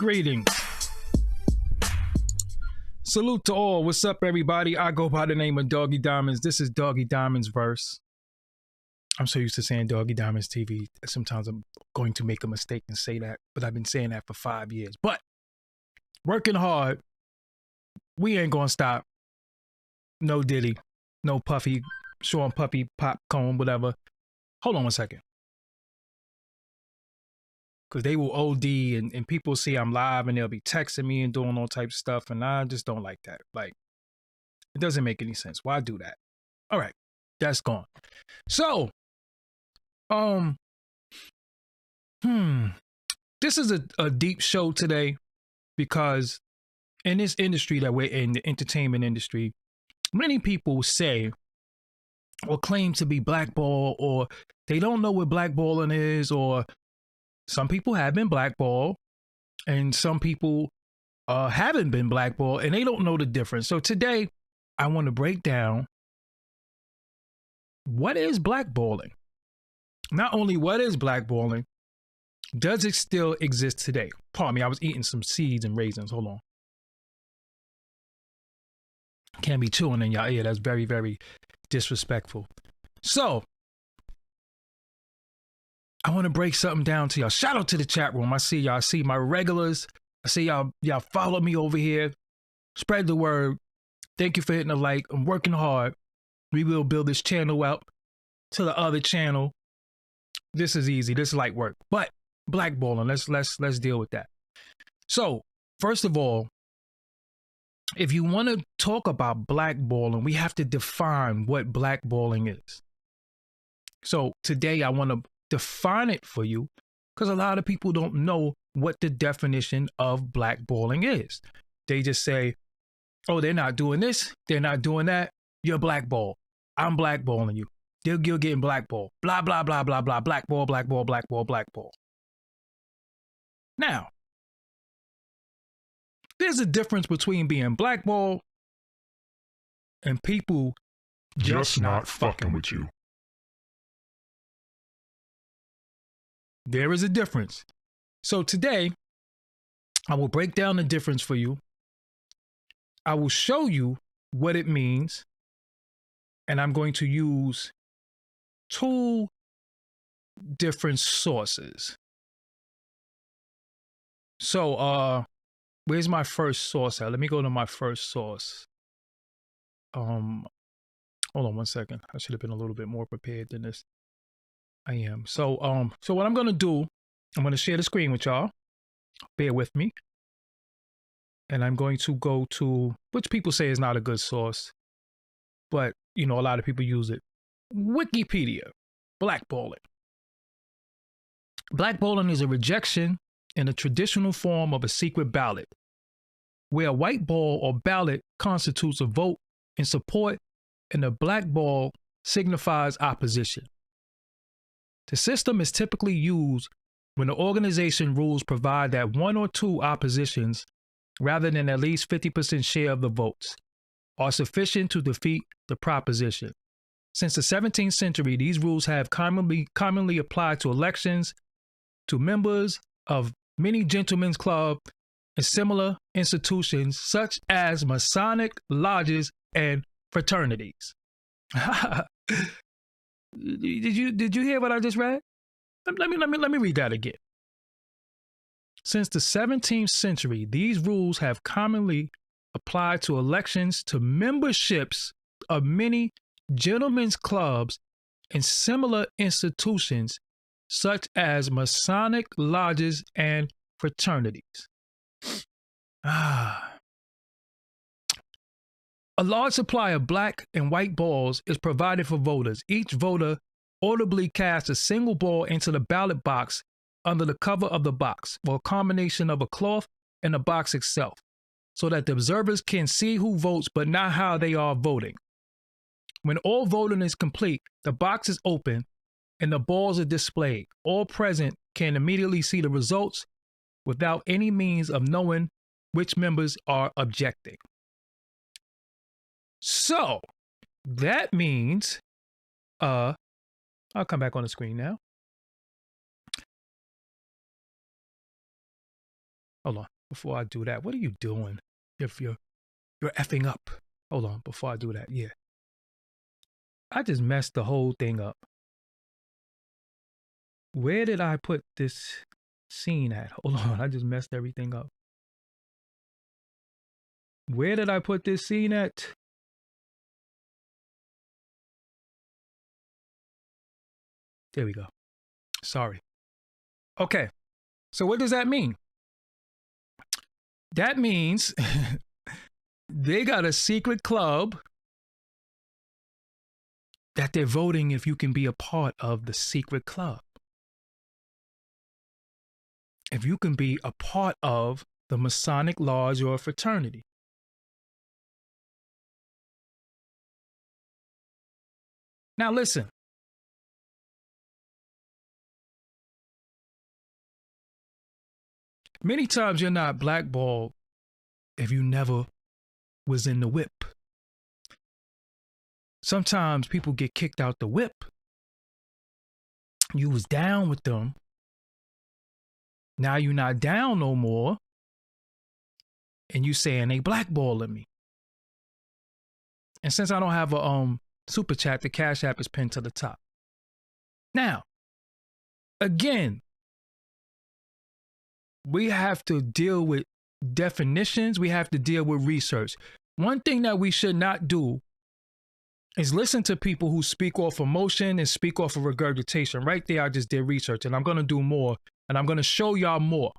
Greetings. Salute to all. What's up, everybody? I go by the name of Doggie Diamonds. This is DoggieDiamondsVerse. I'm so used to saying Doggie Diamonds TV. Sometimes I'm going to make a mistake and say that, but I've been saying that for 5 years. But working hard, we ain't gonna stop. No Diddy, no Puffy, Sean Puffy, Popcorn, whatever. Hold on one second. Because they will OD and people see I'm live and they'll be texting me and doing all types of stuff. And I just don't like that. Like, it doesn't make any sense. Why do that? All right, that's gone. So, this is a deep show today because in this industry that we're in, the entertainment industry, many people say or claim to be blackballed, or they don't know what blackballing is, or some people have been blackballed and some people haven't been blackballed and they don't know the difference. So today I want to break down what is blackballing. Not only what is blackballing, does it still exist today? Pardon me, I was eating some seeds and raisins. Hold on. Can't be chewing in y'all ear. That's very, very disrespectful. So I want to break something down to y'all. Shout out to the chat room. I see y'all. I see my regulars. I see y'all follow me over here. Spread the word. Thank you for hitting a like. I'm working hard. We will build this channel out to the other channel. This is easy. This is light work. But blackballing, let's deal with that. So, first of all, if you want to talk about blackballing, we have to define what blackballing is. So, today I want to define it for you because a lot of people don't know what the definition of blackballing is. They just say, oh, they're not doing this, they're not doing that, you're blackballed. I'm blackballing you. You're getting blackballed. Blah, blah, blah, blah, blah. Blackball, blackball, blackball, blackball. Now, there's a difference between being blackballed and people just not fucking with you. There is a difference. So today, I will break down the difference for you. I will show you what it means. And I'm going to use 2 different sources. So, where's my first source at? Let me go to my first source. Hold on one second. I should have been a little bit more prepared than this. I am. So what I'm going to do, I'm going to share the screen with y'all. Bear with me. And I'm going to go to, which people say is not a good source, but, you know, a lot of people use it. Wikipedia. Blackballing. Blackballing is a rejection in a traditional form of a secret ballot, where a white ball or ballot constitutes a vote in support and a black ball signifies opposition. The system is typically used when the organization rules provide that 1 or 2 oppositions, rather than at least 50% share of the votes, are sufficient to defeat the proposition. Since the 17th century, these rules have commonly applied to elections, to members of many gentlemen's clubs and similar institutions such as Masonic lodges and fraternities. Did you hear what I just read? Let me read that again. Since the 17th century, these rules have commonly applied to elections, to memberships of many gentlemen's clubs and similar institutions such as Masonic lodges and fraternities. A large supply of black and white balls is provided for voters. Each voter audibly casts a single ball into the ballot box under the cover of the box, or a combination of a cloth and the box itself, so that the observers can see who votes but not how they are voting. When all voting is complete, the box is open and the balls are displayed. All present can immediately see the results without any means of knowing which members are objecting. So that means, I'll come back on the screen now. Hold on. Before I do that, what are you doing? If you're effing up. Hold on. Before I do that, yeah. I just messed the whole thing up. Where did I put this scene at? Hold on. I just messed everything up. Where did I put this scene at? There we go. Sorry. Okay. So what does that mean? That means they got a secret club that they're voting if you can be a part of the secret club. If you can be a part of the Masonic Lodge or fraternity. Now listen. Many times you're not blackballed if you never was in the whip. Sometimes people get kicked out the whip. You was down with them. Now you're not down no more. And you saying they blackballing me. And since I don't have a super chat, the Cash App is pinned to the top. Now, again, we have to deal with definitions. We have to deal with research. One thing that we should not do is listen to people who speak off emotion and speak off of regurgitation. Right there, I just did research, and I'm going to do more, and I'm going to show y'all more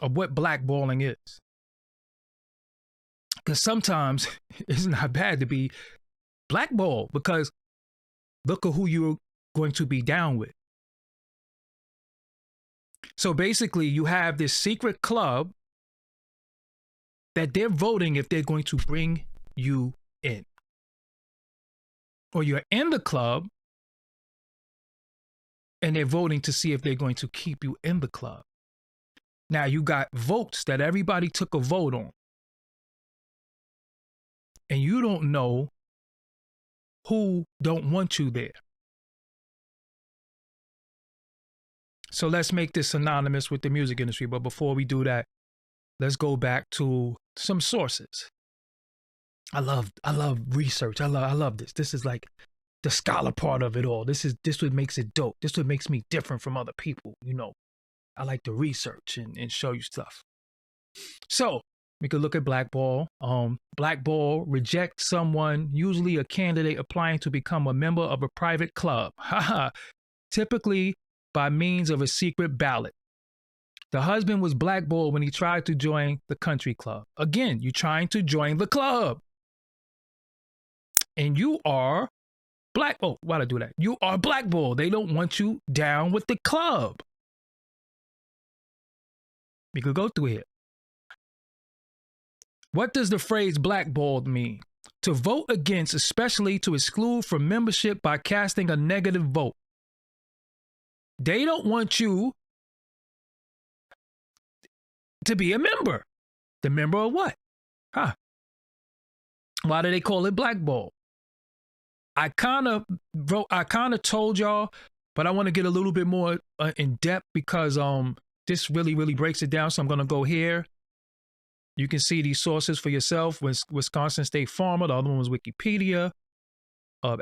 of what blackballing is. Because sometimes it's not bad to be blackballed, because look at who you're going to be down with. So basically, you have this secret club that they're voting if they're going to bring you in. Or you're in the club and they're voting to see if they're going to keep you in the club. Now, you got votes that everybody took a vote on. And you don't know who don't want you there. So let's make this synonymous with the music industry. But before we do that, let's go back to some sources. I love research. I love this. This is like the scholar part of it all. This what makes it dope. This what makes me different from other people. You know, I like to research and show you stuff. So we could look at blackball. Blackball, reject someone, usually a candidate applying to become a member of a private club. Typically by means of a secret ballot. The husband was blackballed when he tried to join the country club. Again, you're trying to join the club. And you are oh, why'd I do that? You are blackballed. They don't want you down with the club. We could go through here. What does the phrase blackballed mean? To vote against, especially to exclude from membership by casting a negative vote. They don't want you to be a member. The member of what? Why do they call it blackball? I kind of told y'all, but I want to get a little bit more in depth because this really breaks it down. So I'm going to go here. You can see these sources for yourself. Wisconsin State Farmer. The other one was Wikipedia.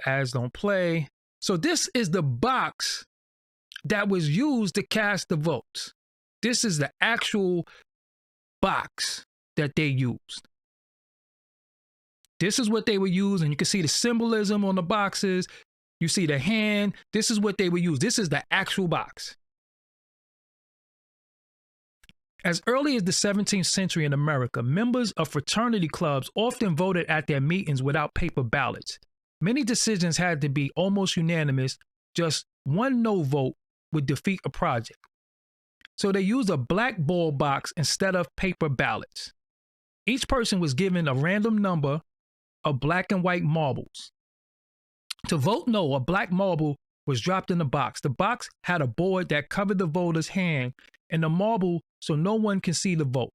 Ads don't play. So this is the box that was used to cast the votes. This is the actual box that they used. This is what they would use, and you can see the symbolism on the boxes. You see the hand. This is what they would use. This is the actual box. As early as the 17th century in America, members of fraternity clubs often voted at their meetings without paper ballots. Many decisions had to be almost unanimous. Just one no vote would defeat a project. So they used a black ball box instead of paper ballots. Each person was given a random number of black and white marbles. To vote no, a black marble was dropped in the box. The box had a board that covered the voter's hand and the marble so no one can see the vote.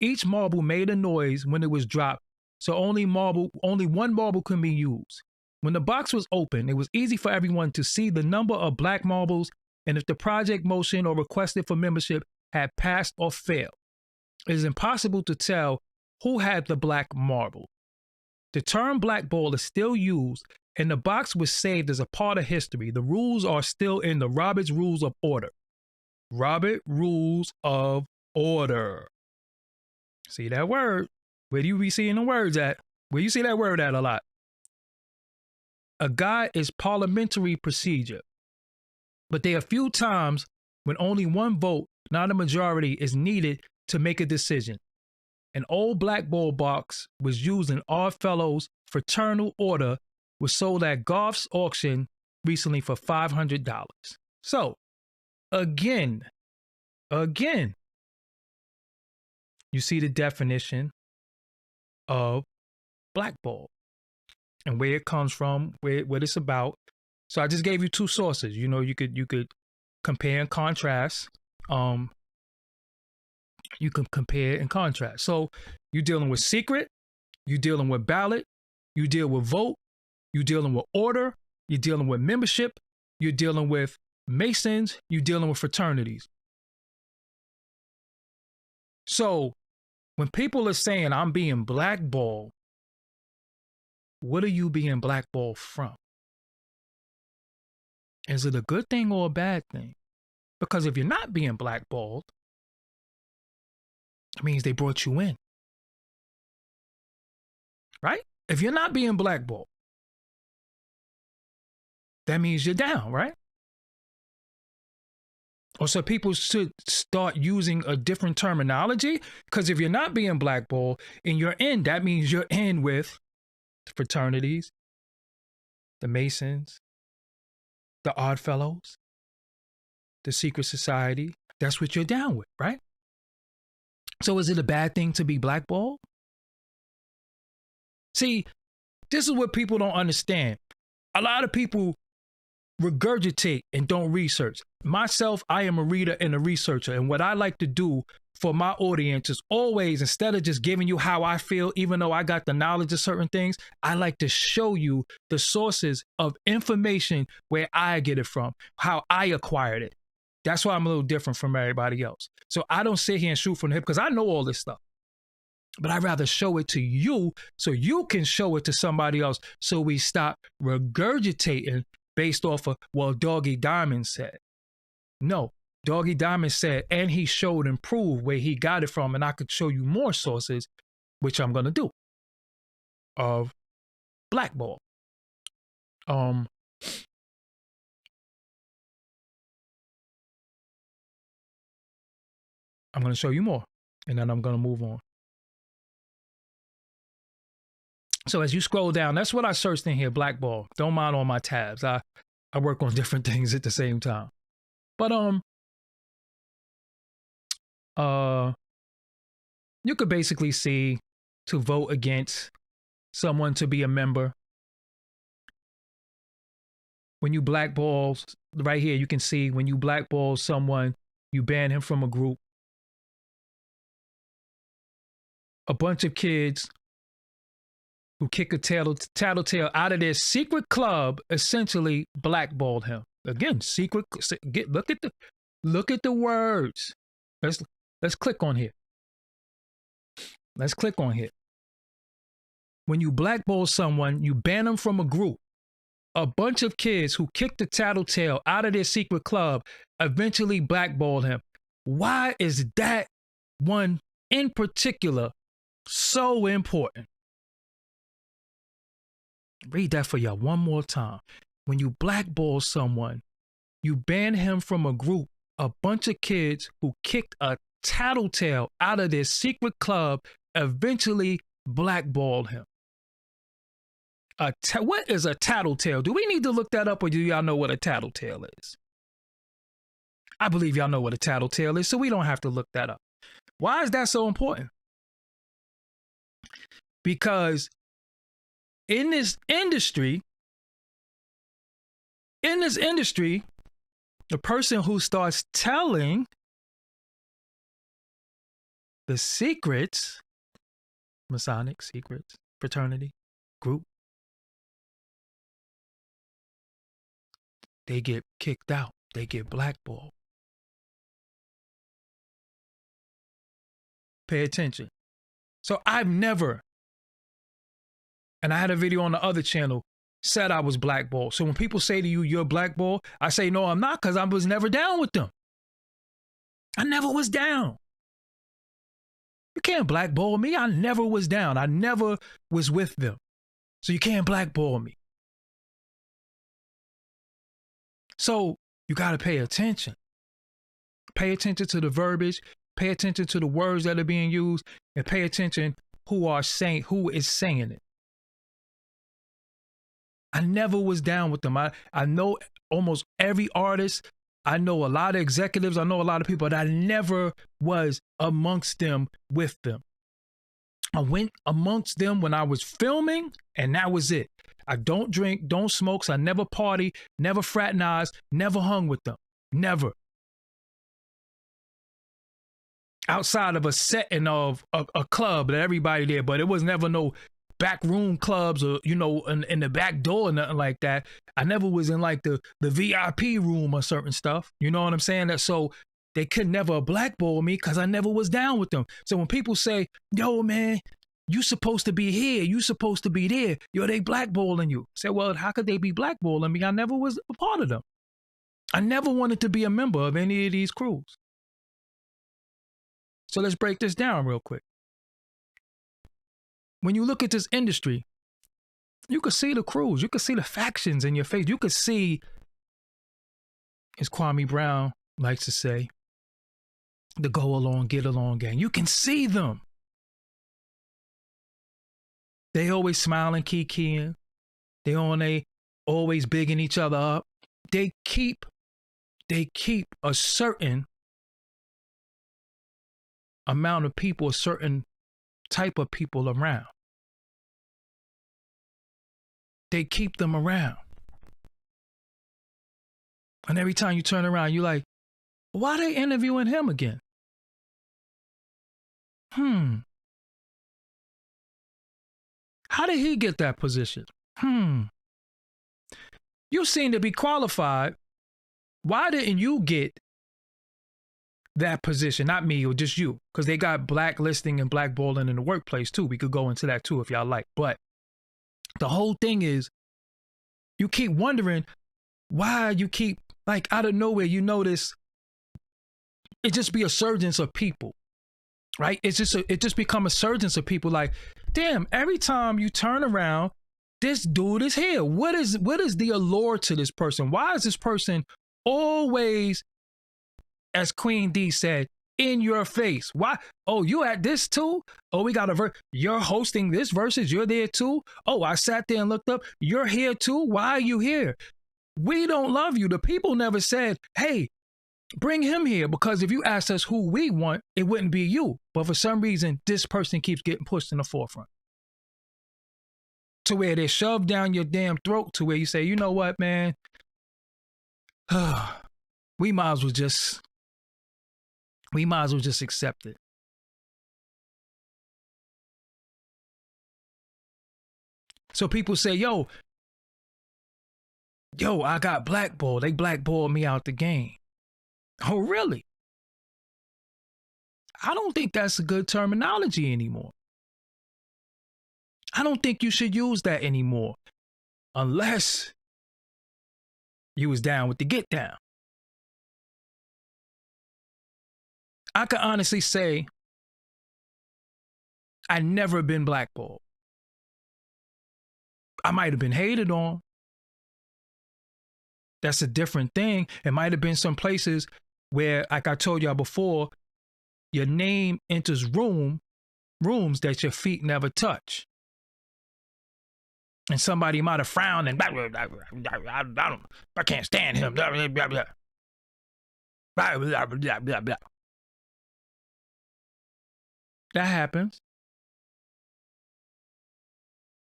Each marble made a noise when it was dropped, so only one marble could be used. When the box was open, it was easy for everyone to see the number of black marbles and if the project motion or requested for membership had passed or failed. it is impossible to tell who had the black marble. The term blackball is still used, and the box was saved as a part of history. The rules are still in the Robert's Rules of Order. Robert Rules of Order. See that word? Where do you be seeing the words at? Where you see that word at a lot? A guide is parliamentary procedure. But there are few times when only one vote, not a majority, is needed to make a decision. An old blackball box was used in Oddfellows' Fraternal Order, was sold at Goff's auction recently for $500. So, again, you see the definition of blackball and where it comes from, what it's about. So I just gave you two sources. You know, you could compare and contrast. You can compare and contrast. So you're dealing with secret, you're dealing with ballot, you deal with vote, you're dealing with order, you're dealing with membership, you're dealing with Masons, you're dealing with fraternities. So when people are saying I'm being blackballed, what are you being blackballed from? Is it a good thing or a bad thing? Because if you're not being blackballed, it means they brought you in. Right? If you're not being blackballed, that means you're down, right? Or so people should start using a different terminology. Because if you're not being blackballed and you're in, that means you're in with the fraternities, the Masons, the Oddfellows, the secret society. That's what you're down with, right? So is it a bad thing to be blackballed? See, this is what people don't understand. A lot of people regurgitate and don't research. Myself, I am a reader and a researcher. And what I like to do for my audience is always, instead of just giving you how I feel, even though I got the knowledge of certain things, I like to show you the sources of information where I get it from, how I acquired it. That's why I'm a little different from everybody else. So I don't sit here and shoot from the hip because I know all this stuff. But I'd rather show it to you so you can show it to somebody else so we stop regurgitating based off of, well, Doggie Diamonds said. No, Doggie Diamonds said, and he showed and proved where he got it from, and I could show you more sources, which I'm going to do, of blackball. I'm going to show you more, and then I'm going to move on. So as you scroll down, that's what I searched in here, blackball. Don't mind all my tabs. I work on different things at the same time. But you could basically see to vote against someone to be a member. When you blackball, right here, you can see when you blackball someone, you ban him from a group. A bunch of kids who kick a tattletale out of their secret club essentially blackballed him. Again, secret. Look at the words. Let's click on here. Let's click on here. When you blackball someone, you ban them from a group. A bunch of kids who kicked the tattletale out of their secret club eventually blackballed him. Why is that one in particular so important? Read that for y'all one more time. When you blackball someone, you ban him from a group. A bunch of kids who kicked a tattletale out of their secret club eventually blackballed him. What is a tattletale? Do we need to look that up, or do y'all know what a tattletale is? I believe y'all know what a tattletale is, so we don't have to look that up. Why is that so important? Because in this industry, the person who starts telling the secrets, Masonic secrets, fraternity, group, they get kicked out. They get blackballed. Pay attention. So I've never, and I had a video on the other channel, said I was blackballed. So when people say to you, you're blackballed, I say, no, I'm not, because I was never down with them. I never was down. You can't blackball me. I never was down. I never was with them. So you can't blackball me. So you got to pay attention. Pay attention to the verbiage. Pay attention to the words that are being used, and pay attention who is saying it. I never was down with them. I know almost every artist. I know a lot of executives. I know a lot of people, but I never was amongst them with them. I went amongst them when I was filming, and that was it. I don't drink, don't smoke, so I never party, never fraternize, never hung with them. Never. Outside of a setting of a club that everybody there, but it was never no back room clubs or, you know, in the back door or nothing like that. I never was in like the VIP room or certain stuff. You know what I'm saying? That so they could never blackball me because I never was down with them. So when people say, yo, man, you supposed to be here, you supposed to be there, yo, they blackballing you. I say, well, how could they be blackballing me? I never was a part of them. I never wanted to be a member of any of these crews. So let's break this down real quick. When you look at this industry, you can see the crews, you can see the factions in your face. You can see, as Kwame Brown likes to say, the go along, get along gang. You can see them. They always smiling, kikiing. They always bigging each other up. They keep a certain amount of people, a certain type of people around. They keep them around. And every time you turn around, you're like, why are they interviewing him again? How did he get that position? You seem to be qualified. Why didn't you get that position? Not me, or just you, because they got blacklisting and blackballing in the workplace too. We could go into that too if y'all like. But the whole thing is, you keep wondering why you keep, like, out of nowhere, you notice it just be a surgence of people, right? It just become a surgence of people. Like, damn, every time you turn around, this dude is here. What is the allure to this person? Why is this person always, as Queen D said, in your face? Why? Oh, you at this too? Oh, we got a verse. You're hosting this versus. You're there too? Oh, I sat there and looked up. You're here too? Why are you here? We don't love you. The people never said, hey, bring him here, because if you asked us who we want, it wouldn't be you. But for some reason, this person keeps getting pushed in the forefront, to where they're shoved down your damn throat, to where you say, you know what, man? We might as well just accept it. So people say, yo, I got blackballed. They blackballed me out the game. Oh, really? I don't think that's a good terminology anymore. I don't think you should use that anymore, unless you was down with the get down. I can honestly say I never been blackballed. I might have been hated on. That's a different thing. It might have been some places where, like I told y'all before, your name enters rooms that your feet never touch. And somebody might have frowned and I can't stand him. That happens.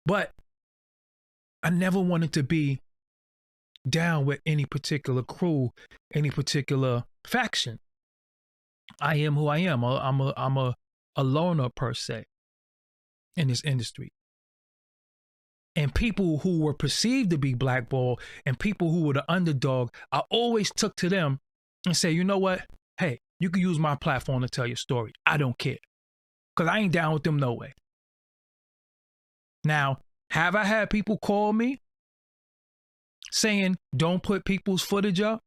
But I never wanted to be down with any particular crew, any particular faction. I am who I am. I'm a loner per se in this industry. And people who were perceived to be blackballed and people who were the underdog, I always took to them and say, you know what? Hey, you can use my platform to tell your story. I don't care. because I ain't down with them no way. Now, have I had people call me saying, don't put people's footage up?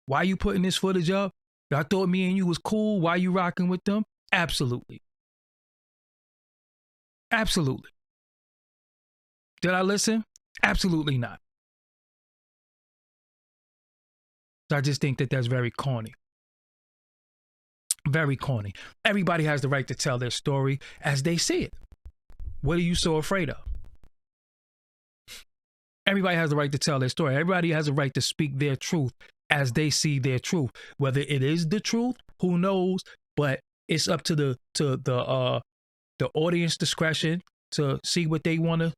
Why you putting this footage up? I thought me and you was cool. Why you rocking with them? Absolutely. Absolutely. Did I listen? Absolutely not. I just think that that's very corny. Very corny. Everybody has the right to tell their story as they see it. What are you so afraid of? Everybody has the right to tell their story. Everybody has a right to speak their truth as they see their truth. Whether it is the truth, who knows? But it's up to the audience discretion to see what they want to,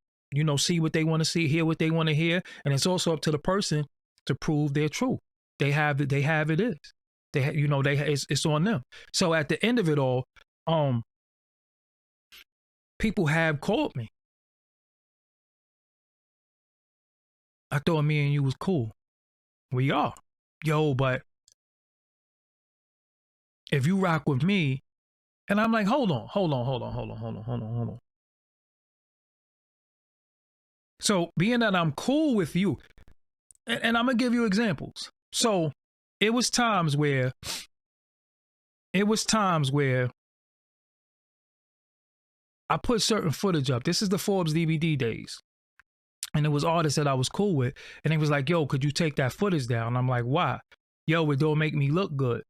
see what they want to see, hear what they want to hear, and it's also up to the person to prove their truth. They have it. It is. It's on them. So at the end of it all, people have called me. I thought me and you was cool. We are. Yo, but if you rock with me, and I'm like, hold on. So being that I'm cool with you, and I'm gonna give you examples. So it was times where I put certain footage up. This is the Forbes DVD days. And it was artists that I was cool with. And they was like, yo, could you take that footage down? And I'm like, why? Yo, it don't make me look good.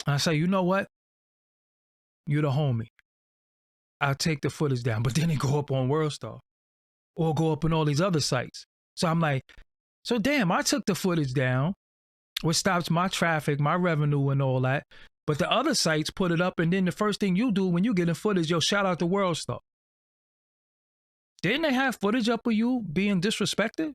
And I say, you know what? You're the homie. I'll take the footage down. But then it go up on WorldStar or go up on all these other sites. So I'm like, so damn, I took the footage down, which stops my traffic, my revenue and all that. But the other sites put it up. And then the first thing you do when you get in footage, yo, shout out to WorldStar. Didn't they have footage up of you being disrespected?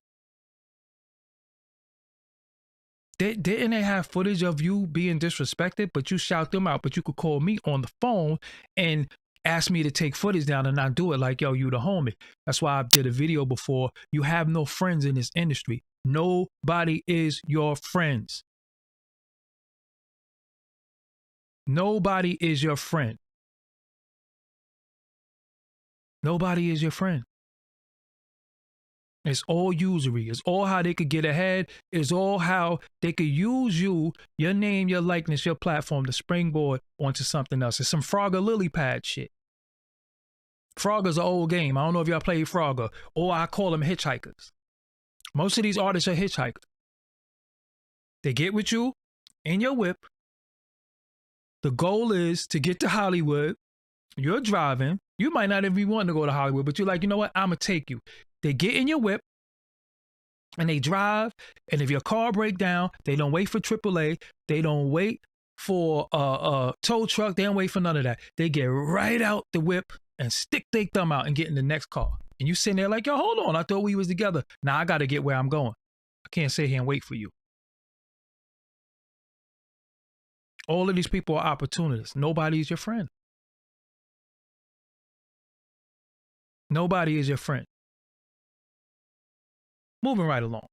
Didn't they have footage of you being disrespected, but you shout them out, but you could call me on the phone and ask me to take footage down and not do it like, yo, you the homie. That's why I did a video before. You have no friends in this industry. Nobody is your friends. Nobody is your friend. Nobody is your friend. It's all usury. It's all how they could get ahead. It's all how they could use you, your name, your likeness, your platform to springboard onto something else. It's some Frogger lily pad shit. Frogger's an old game. I don't know if y'all played Frogger, or I call them hitchhikers. Most of these artists are hitchhikers. They get with you in your whip. The goal is to get to Hollywood. You're driving. You might not even want to go to Hollywood, but you're like, you know what? I'm going to take you. They get in your whip and they drive. And if your car break down, they don't wait for AAA. They don't wait for a tow truck. They don't wait for none of that. They get right out the whip and stick their thumb out and get in the next car. And you sitting there like, yo, hold on. I thought we was together. Now I got to get where I'm going. I can't sit here and wait for you. All of these people are opportunists. Nobody is your friend. Nobody is your friend. Moving right along.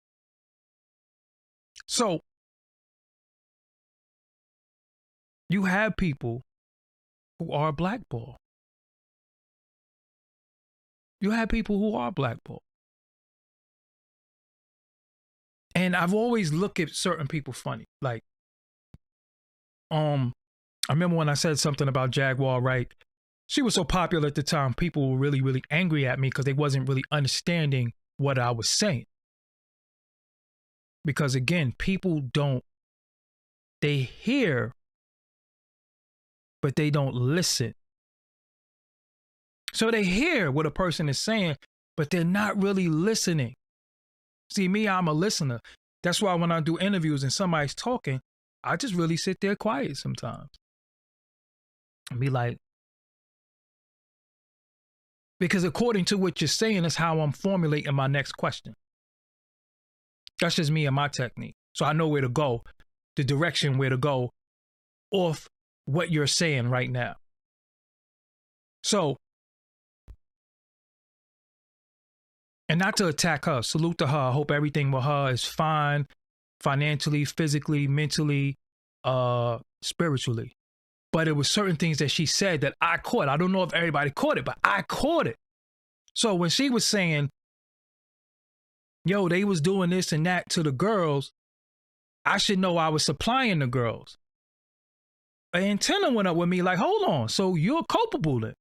So, you have people who are blackballed. You have people who are blackballed. And I've always looked at certain people funny. Like, I remember when I said something about Jaguar Wright. She was so popular at the time, people were really, really angry at me because they wasn't really understanding what I was saying. Because again, people they hear, but they don't listen. So they hear what a person is saying, but they're not really listening. See, me, I'm a listener. That's why when I do interviews and somebody's talking, I just really sit there quiet sometimes. And be like, because according to what you're saying is how I'm formulating my next question. That's just me and my technique. So I know where to go, the direction where to go off what you're saying right now. So, and not to attack her, salute to her. I hope everything with her is fine, financially, physically, mentally, spiritually. But it was certain things that she said that I caught. I don't know if everybody caught it, but I caught it. So when she was saying, yo, they was doing this and that to the girls, I should know I was supplying the girls. An antenna went up with me like, hold on, so you're culpable then.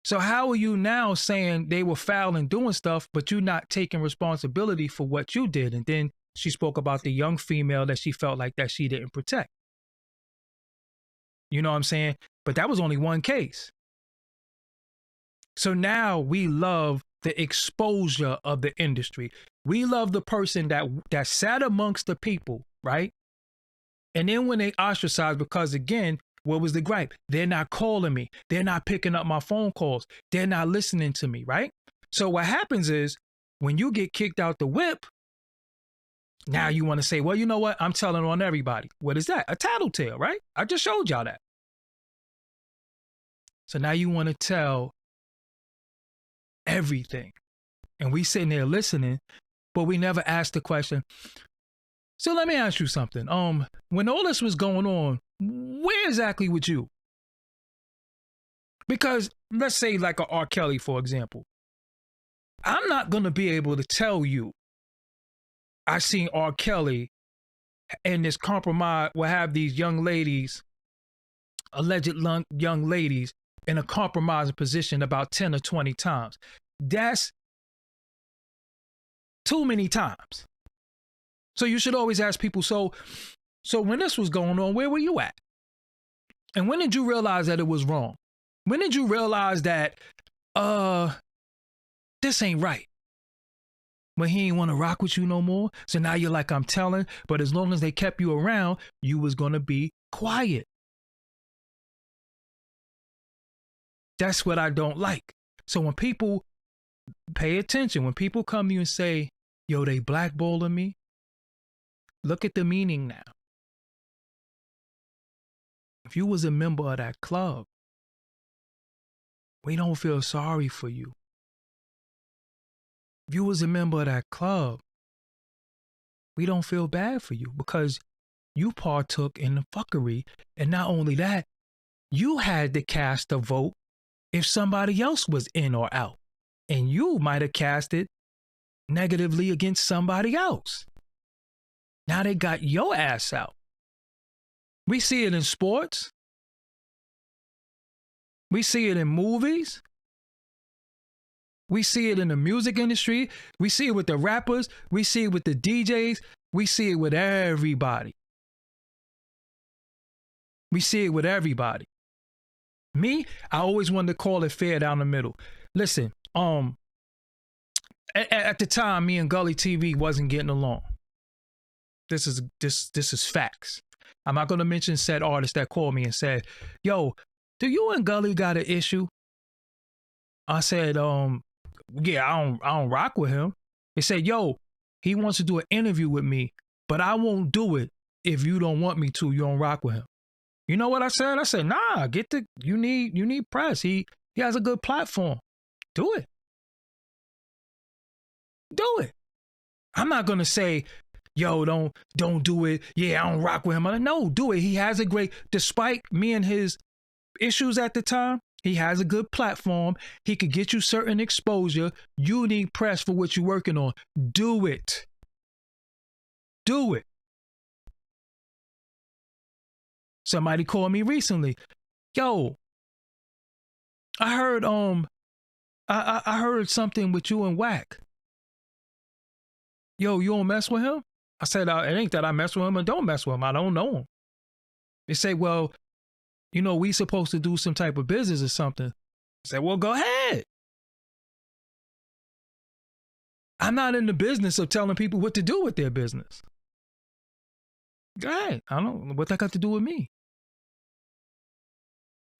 So how are you now saying they were foul and doing stuff, but you're not taking responsibility for what you did? And then she spoke about the young female that she felt like that she didn't protect. You know what I'm saying? But that was only one case. So now we love the exposure of the industry. We love the person that sat amongst the people, right? And then when they ostracized, because again, what was the gripe? They're not calling me. They're not picking up my phone calls. They're not listening to me, right? So what happens is when you get kicked out the whip, now you want to say, well, you know what? I'm telling on everybody. What is that? A tattletale, right? I just showed y'all that. So now you want to tell everything. And we sitting there listening, but we never asked the question. So let me ask you something. When all this was going on, where exactly was you? Because let's say like a R. Kelly, for example. I'm not going to be able to tell you I seen R. Kelly and this compromise will have these young ladies, alleged young ladies, in a compromising position about 10 or 20 times. That's too many times. So you should always ask people, so when this was going on, where were you at? And when did you realize that it was wrong? When did you realize that, this ain't right? When he ain't want to rock with you no more. So now you're like, I'm telling, but as long as they kept you around, you was going to be quiet. That's what I don't like. So when people pay attention, when people come to you and say, yo, they blackballing me, look at the meaning now. If you was a member of that club, we don't feel sorry for you. If you was a member of that club, we don't feel bad for you because you partook in the fuckery. And not only that, you had to cast a vote if somebody else was in or out. And you might have cast it negatively against somebody else. Now they got your ass out. We see it in sports. We see it in movies. We see it in the music industry. We see it with the rappers. We see it with the DJs. We see it with everybody. We see it with everybody. Me, I always wanted to call it fair down the middle. Listen, at the time, me and Gully TV wasn't getting along. This is facts. I'm not going to mention said artist that called me and said, yo, do you and Gully got an issue? I said, yeah, I don't rock with him. They said, yo, he wants to do an interview with me, but I won't do it if you don't want me to. You don't rock with him. You know what I said? I said, nah, you need press. He has a good platform. Do it. Do it. I'm not going to say, yo, don't do it. Yeah, I don't rock with him. No, do it. He has a great, despite me and his issues at the time, he has a good platform. He could get you certain exposure. You need press for what you're working on. Do it. Do it. Somebody called me recently. Yo, I heard I heard something with you and Wack. Yo, you don't mess with him? I said, it ain't that I mess with him and don't mess with him. I don't know him. They say, well, you know, we supposed to do some type of business or something. I said, well, go ahead. I'm not in the business of telling people what to do with their business. Go ahead. I don't know what that got to do with me.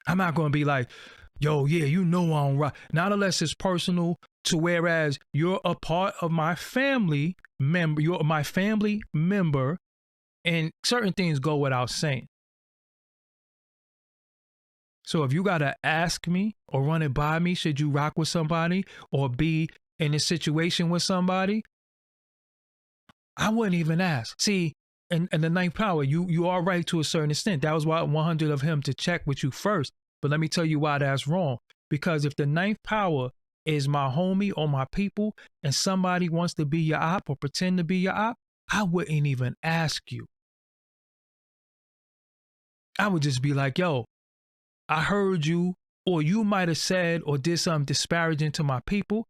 I'm not going to be like, yo, yeah, you know I don't rock. Not unless it's personal to whereas you're a part of my family member. You're my family member and certain things go without saying. So if you got to ask me or run it by me, should you rock with somebody or be in a situation with somebody? I wouldn't even ask. See, and the ninth power, you are right to a certain extent. That was why 100 of him to check with you first. But let me tell you why that's wrong. Because if the ninth power is my homie or my people, and somebody wants to be your op or pretend to be your op, I wouldn't even ask you. I would just be like, yo, I heard you, or you might have said or did something disparaging to my people.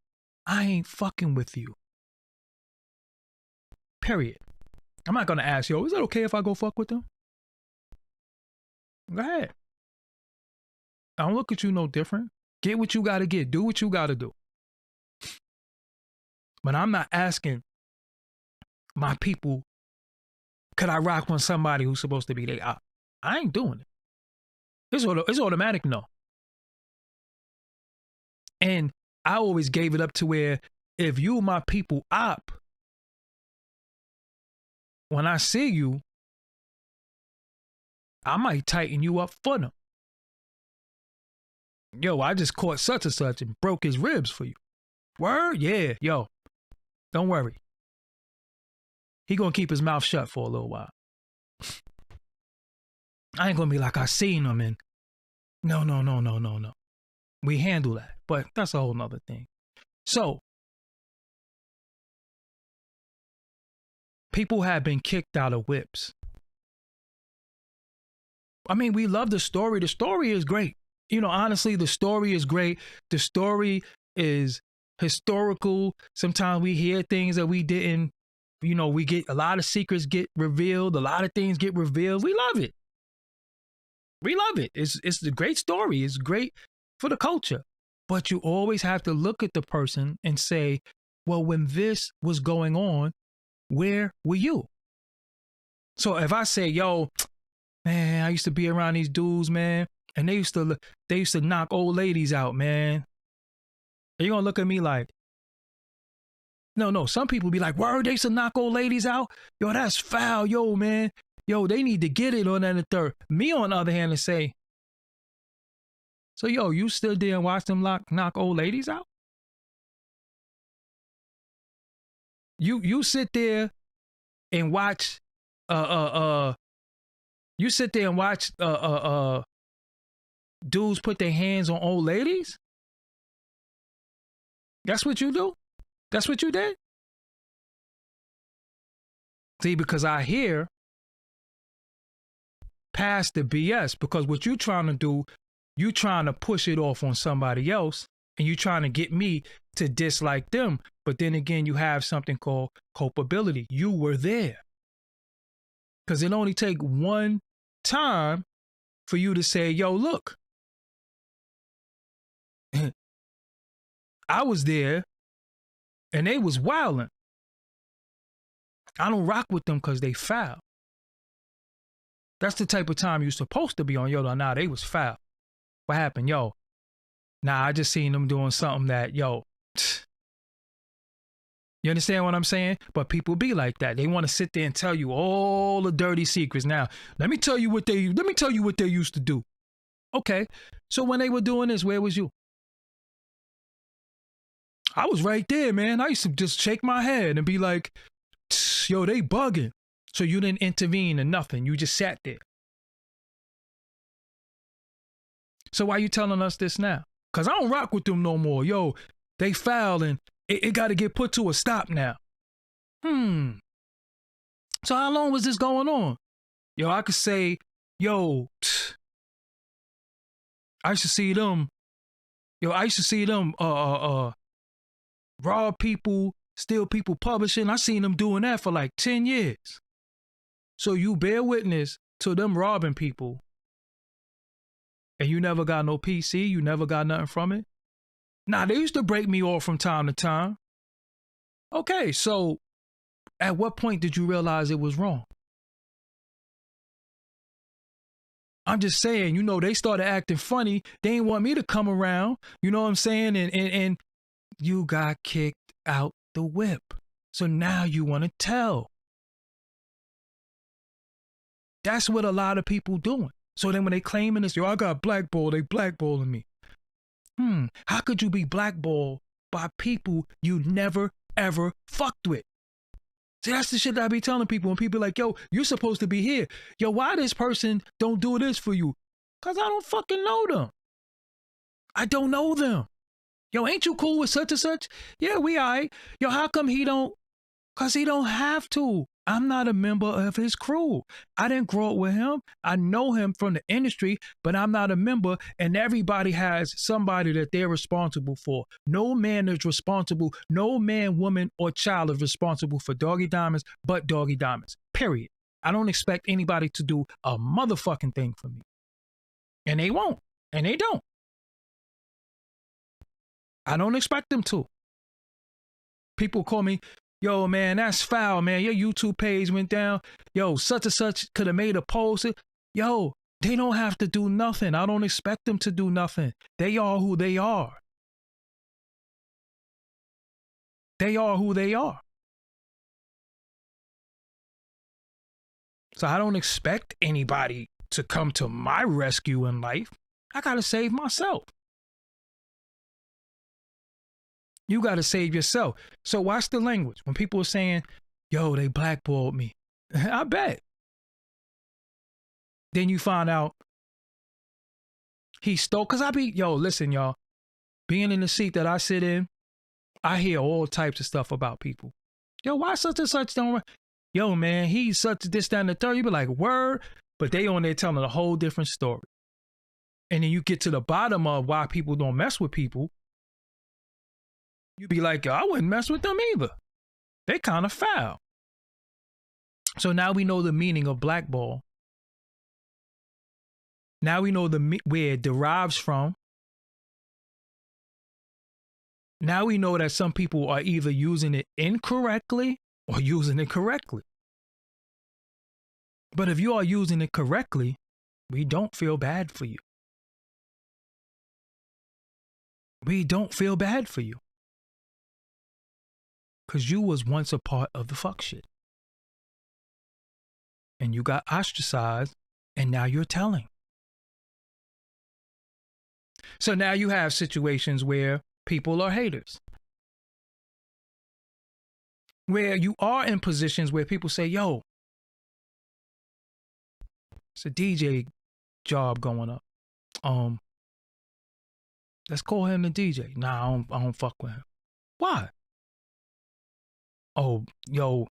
I ain't fucking with you. Period. I'm not going to ask, yo, is it okay if I go fuck with them? Go ahead. I don't look at you no different. Get what you got to get. Do what you got to do. But I'm not asking my people, could I rock on somebody who's supposed to be their op? I ain't doing it. It's automatic no. And I always gave it up to where if you my people op, when I see you, I might tighten you up for them. Yo, I just caught such and such and broke his ribs for you. Word? Yeah, yo. Don't worry. He gonna keep his mouth shut for a little while. I ain't gonna be like, I seen him and no. We handle that, but that's a whole nother thing. So, people have been kicked out of whips. I mean, we love the story. The story is great. You know, honestly, the story is great. The story is historical. Sometimes we hear things that we didn't, you know, we get a lot of secrets get revealed. A lot of things get revealed. We love it. We love it. It's a great story. It's great for the culture. But you always have to look at the person and say, well, when this was going on, where were you? So if I say, yo, man, I used to be around these dudes, man, and they used to knock old ladies out, man. Are you gonna look at me like, no, some people be like, word, they used to knock old ladies out? Yo, that's foul, yo, man. Yo, they need to get it on that and the third. Me, on the other hand, and say, so, yo, you still there and watch them knock old ladies out? You sit there and watch, you sit there and watch dudes put their hands on old ladies? That's what you do? That's what you did? See, because I hear past the BS, because what you trying to do, you trying to push it off on somebody else, and you trying to get me to dislike them. But then again, you have something called culpability. You were there. Because it only take one time for you to say, yo, look, I was there and they was wilding. I don't rock with them because they foul. That's the type of time you're supposed to be on. Yo, nah, they was foul. What happened? Yo, nah, I just seen them doing something that, yo, you understand what I'm saying? But people be like that. They want to sit there and tell you all the dirty secrets. Now, let me tell you what they used to do. Okay. So when they were doing this, where was you? I was right there, man. I used to just shake my head and be like, yo, they bugging. So you didn't intervene in nothing. You just sat there. So why you telling us this now? Because I don't rock with them no more. Yo, they foul and it got to get put to a stop now. So how long was this going on? Yo, I could say, yo, I used to see them. Yo, I used to see them rob people, steal people publishing. I seen them doing that for like 10 years. So you bear witness to them robbing people and you never got no PC, you never got nothing from it? Nah, they used to break me off from time to time. Okay, so at what point did you realize it was wrong? I'm just saying, you know, they started acting funny. They didn't want me to come around. You know what I'm saying? And you got kicked out the whip. So now you want to tell. That's what a lot of people doing. So then when they claiming this, yo, I got blackballed, they blackballing me. How could you be blackballed by people you never, ever fucked with? See, that's the shit that I be telling people when people like, yo, you're supposed to be here. Yo, why this person don't do this for you? Because I don't fucking know them. I don't know them. Yo, ain't you cool with such and such? Yeah, we all right. Yo, how come he don't? Because he don't have to. I'm not a member of his crew. I didn't grow up with him. I know him from the industry, but I'm not a member, and everybody has somebody that they're responsible for. No man is responsible. No man, woman, or child is responsible for Doggie Diamonds but Doggie Diamonds. Period. I don't expect anybody to do a motherfucking thing for me. And they won't. And they don't. I don't expect them to. People call me, yo, man, that's foul, man. Your YouTube page went down. Yo, such and such could have made a post. Yo, they don't have to do nothing. I don't expect them to do nothing. They are who they are. They are who they are. So I don't expect anybody to come to my rescue in life. I got to save myself. You got to save yourself. So watch the language. When people are saying, yo, they blackballed me. I bet. Then you find out he stole. Because listen, y'all. Being in the seat that I sit in, I hear all types of stuff about people. Yo, why such and such don't? Yo, man, he's such this, that, and the third. You be like, word. But they on there telling a whole different story. And then you get to the bottom of why people don't mess with people. You be like, yo, I wouldn't mess with them either. They kind of foul. So now we know the meaning of blackball. Now we know where it derives from. Now we know that some people are either using it incorrectly or using it correctly. But if you are using it correctly, we don't feel bad for you. We don't feel bad for you. Because you was once a part of the fuck shit. And you got ostracized, and now you're telling. So now you have situations where people are haters. Where you are in positions where people say, yo, it's a DJ job going up. Let's call him the DJ. Nah, I don't fuck with him. Why? Oh, yo,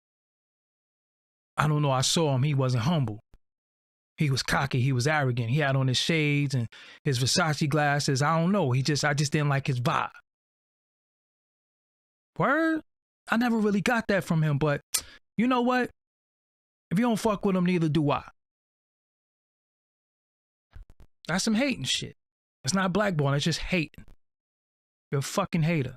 I don't know. I saw him. He wasn't humble. He was cocky. He was arrogant. He had on his shades and his Versace glasses. I don't know. I just didn't like his vibe. Word? I never really got that from him, but you know what? If you don't fuck with him, neither do I. That's some hating shit. It's not blackballing. It's just hating. You're a fucking hater.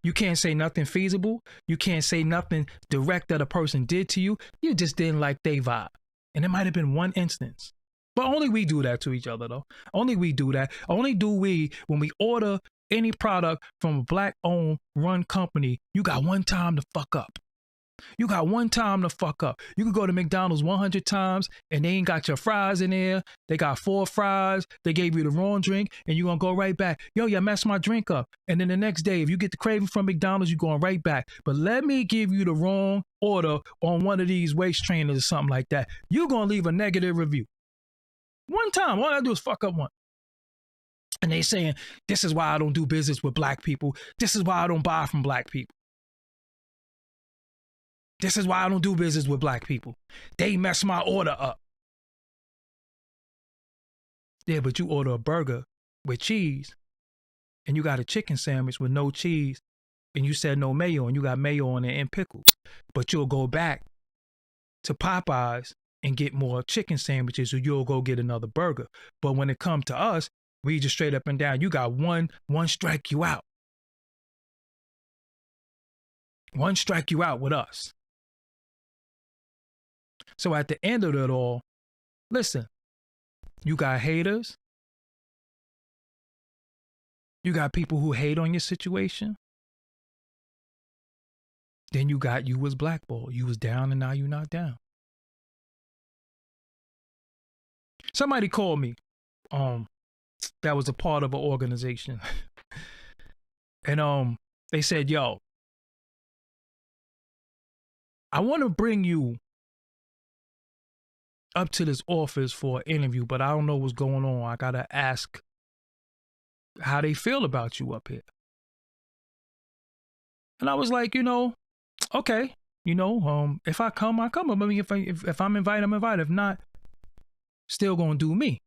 You can't say nothing feasible. You can't say nothing direct that a person did to you. You just didn't like their vibe. And it might have been one instance. But only we do that to each other, though. Only we do that. Only do we, when we order any product from a black-owned run company, you got one time to fuck up. You got one time to fuck up. You could go to McDonald's 100 times and they ain't got your fries in there. They got 4 fries. They gave you the wrong drink and you're going to go right back. Yo, you messed my drink up. And then the next day, if you get the craving from McDonald's, you're going right back. But let me give you the wrong order on one of these waist trainers or something like that. You're going to leave a negative review. One time. All I do is fuck up one. And they saying, this is why I don't do business with black people. This is why I don't buy from black people. This is why I don't do business with black people. They mess my order up. Yeah, but you order a burger with cheese and you got a chicken sandwich with no cheese and you said no mayo and you got mayo on it and pickles. But you'll go back to Popeyes and get more chicken sandwiches or you'll go get another burger. But when it comes to us, we just straight up and down. You got one strike you out. One strike you out with us. So at the end of it all, listen, you got haters. You got people who hate on your situation. Then you was blackballed. You was down and now you're not down. Somebody called me that was a part of an organization. And they said, yo, I want to bring you up to this office for an interview, but I don't know what's going on. I gotta ask how they feel about you up here. And I was like, okay, if I come, I come. I mean, if I'm invited, I'm invited. If not, still gonna do me.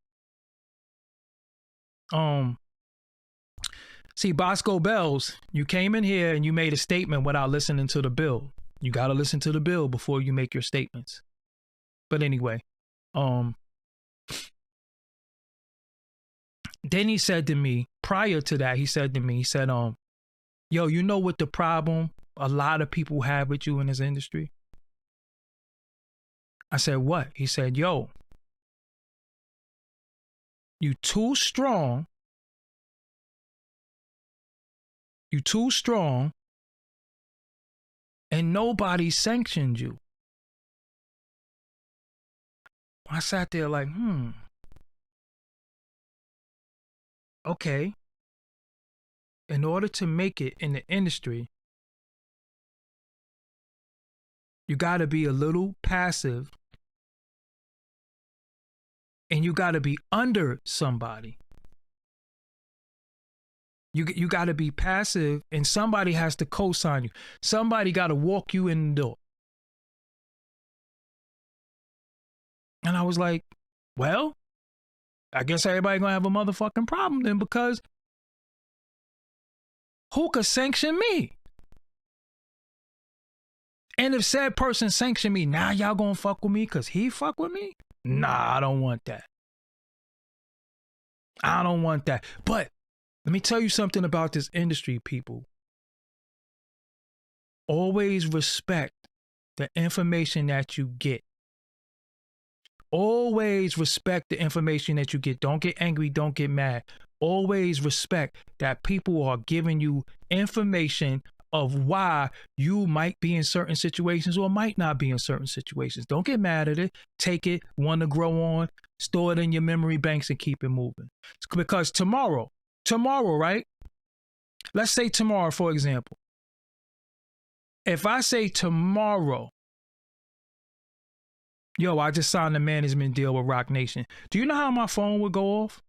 See, Bosco Bells, you came in here and you made a statement without listening to the bill. You gotta listen to the bill before you make your statements. But anyway, then he said to me, prior to that, he said, yo, you know what the problem a lot of people have with you in this industry? I said, what? He said, yo, you too strong. You too strong. And nobody sanctioned you. I sat there like, okay. In order to make it in the industry, you got to be a little passive and you got to be under somebody. You got to be passive and somebody has to co-sign you. Somebody got to walk you in the door. And I was like, well, I guess everybody gonna have a motherfucking problem then, because who could sanction me? And if said person sanction me, now y'all gonna fuck with me because he fuck with me? Nah, I don't want that. I don't want that. But let me tell you something about this industry, people. Always respect the information that you get. Always respect the information that you get. Don't get angry. Don't get mad. Always respect that people are giving you information of why you might be in certain situations or might not be in certain situations. Don't get mad at it. Take it, want to grow on, store it in your memory banks and keep it moving. Because tomorrow, right? Let's say tomorrow, for example. If I say tomorrow, yo, I just signed a management deal with Rock Nation. Do you know how my phone would go off?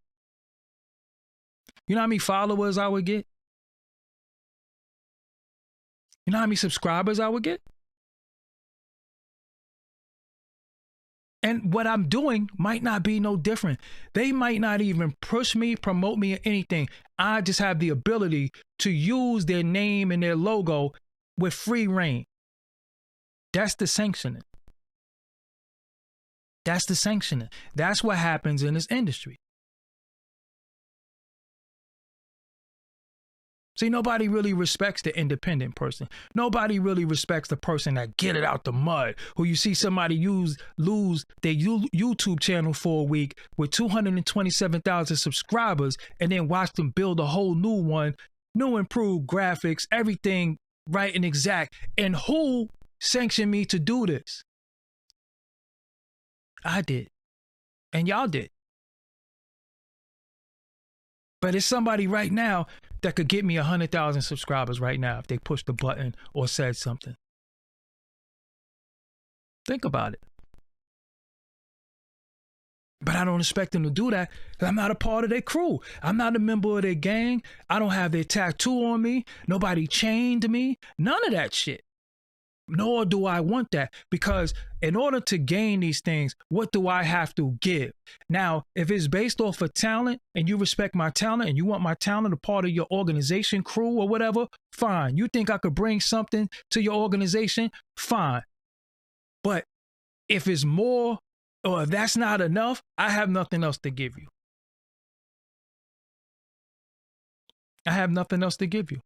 You know how many followers I would get? You know how many subscribers I would get? And what I'm doing might not be no different. They might not even push me, promote me, or anything. I just have the ability to use their name and their logo with free reign. That's the sanctioning. That's the sanctioning. That's what happens in this industry. See, nobody really respects the independent person. Nobody really respects the person that get it out the mud, who you see somebody lose their YouTube channel for a week with 227,000 subscribers and then watch them build a whole new one, new improved graphics, everything right and exact. And who sanctioned me to do this? I did. And y'all did. But it's somebody right now that could get me 100,000 subscribers right now if they pushed the button or said something. Think about it. But I don't expect them to do that because I'm not a part of their crew. I'm not a member of their gang. I don't have their tattoo on me. Nobody chained me. None of that shit. Nor do I want that, because in order to gain these things, what do I have to give? Now, if it's based off of talent and you respect my talent and you want my talent a part of your organization, crew, or whatever, fine. You think I could bring something to your organization? Fine. But if it's more or if that's not enough, I have nothing else to give you. I have nothing else to give you.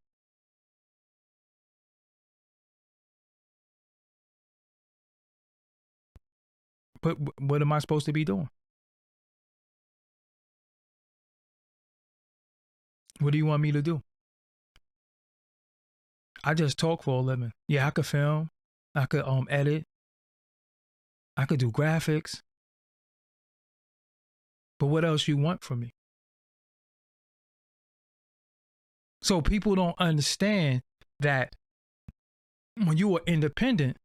But what am I supposed to be doing? What do you want me to do? I just talk for a living. Yeah, I could film. I could edit. I could do graphics. But what else you want from me? So people don't understand that when you are independent,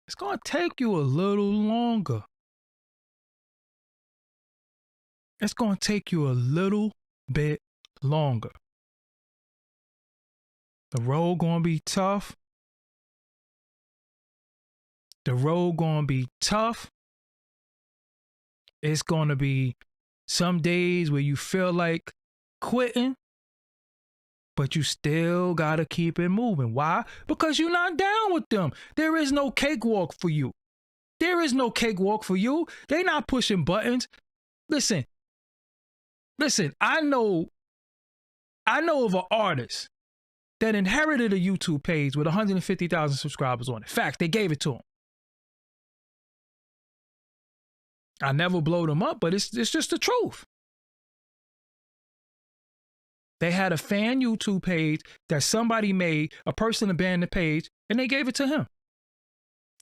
It's going to take you a little longer. It's going to take you a little bit longer. The road going to be tough. The road going to be tough. It's going to be some days where you feel like quitting, but you still got to keep it moving. Why? Because you're not down with them. There is no cakewalk for you. There is no cakewalk for you. They're not pushing buttons. Listen, I know of an artist that inherited a YouTube page with 150,000 subscribers on it. Facts, they gave it to him. I never blowed them up, but it's just the truth. They had a fan YouTube page that somebody made, a person abandoned the page, and they gave it to him.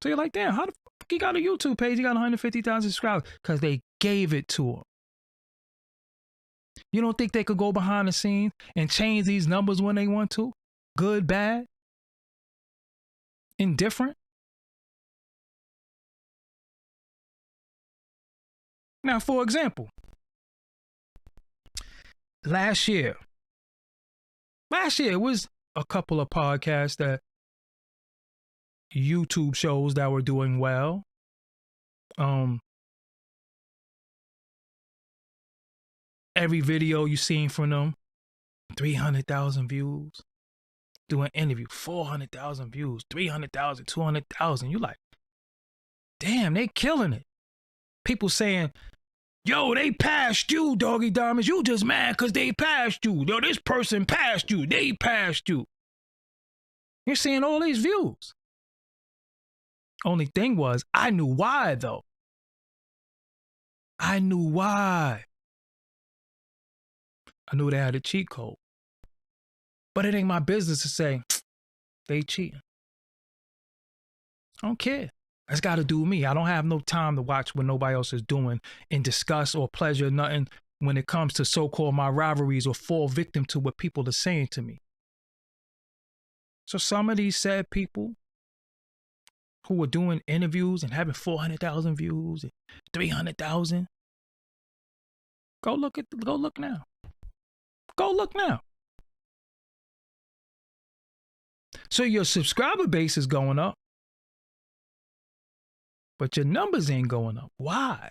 So you're like, damn, how the fuck he got a YouTube page? He got 150,000 subscribers because they gave it to him. You don't think they could go behind the scenes and change these numbers when they want to? Good, bad, indifferent? Now, for example, last year it was a couple of podcasts that YouTube shows that were doing well. Every video you seen from them, 300,000 views. Doing interview, 400,000 views, 300,000, 200,000. You like, damn, they killing it. People saying, yo, they passed you, Doggie Diamonds. You just mad because they passed you. Yo, this person passed you. They passed you. You're seeing all these views. Only thing was, I knew why, though. I knew why. I knew they had a cheat code. But it ain't my business to say, they cheating. I don't care. That's got to do with me. I don't have no time to watch what nobody else is doing and discuss or pleasure nothing when it comes to so-called my rivalries or fall victim to what people are saying to me. So some of these sad people who are doing interviews and having 400,000 views and 300,000, go look now. Go look now. So your subscriber base is going up, but your numbers ain't going up. Why?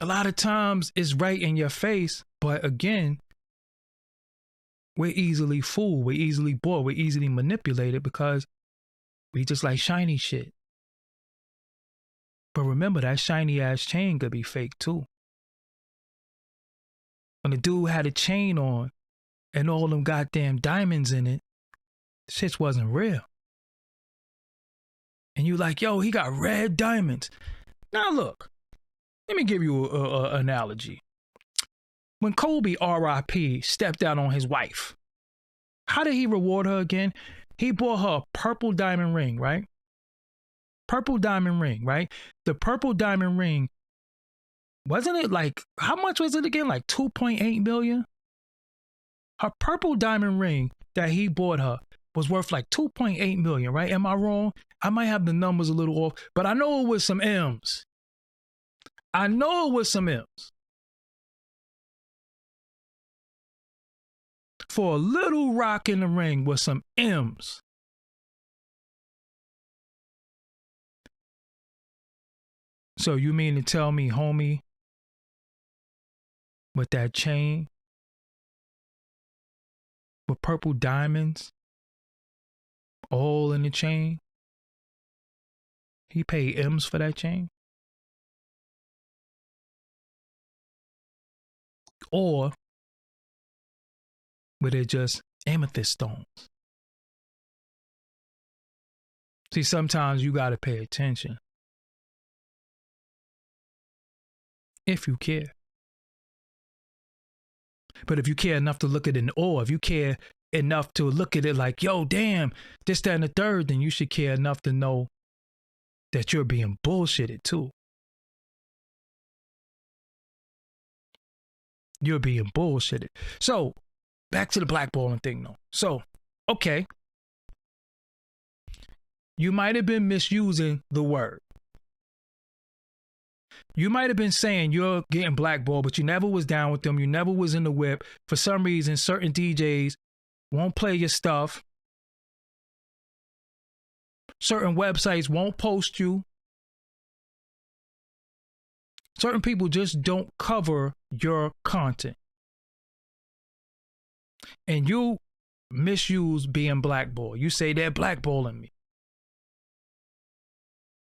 A lot of times it's right in your face, but again, we're easily fooled, we're easily bored, we're easily manipulated because we just like shiny shit. But remember, that shiny ass chain could be fake too. When the dude had a chain on and all them goddamn diamonds in it, shit wasn't real. And you like, yo, he got red diamonds. Now look, let me give you an analogy. When Kobe, R.I.P., stepped out on his wife, how did he reward her again? He bought her a purple diamond ring, right? Purple diamond ring, right? The purple diamond ring, wasn't it like, how much was it again? Like 2.8 million? Her purple diamond ring that he bought her was worth like 2.8 million, right? Am I wrong? I might have the numbers a little off, but I know it was some M's. I know it was some M's. For a little rock in the ring with some M's. So you mean to tell me, homie, with that chain, with purple diamonds, all in the chain, he paid M's for that chain? Or were they just amethyst stones? See, sometimes you got to pay attention. If you care. But if you care enough to look at it in awe, if you care enough to look at it like, yo, damn, this, that, and the third, then you should care enough to know that you're being bullshitted too. You're being bullshitted. So Back to the blackballing thing though. So, okay. You might have been misusing the word. You might have been saying you're getting blackballed, but you never was down with them. You never was in the whip. For some reason, certain DJs won't play your stuff. Certain websites won't post you. Certain people just don't cover your content. And you misuse being blackballed. You say they're blackballing me.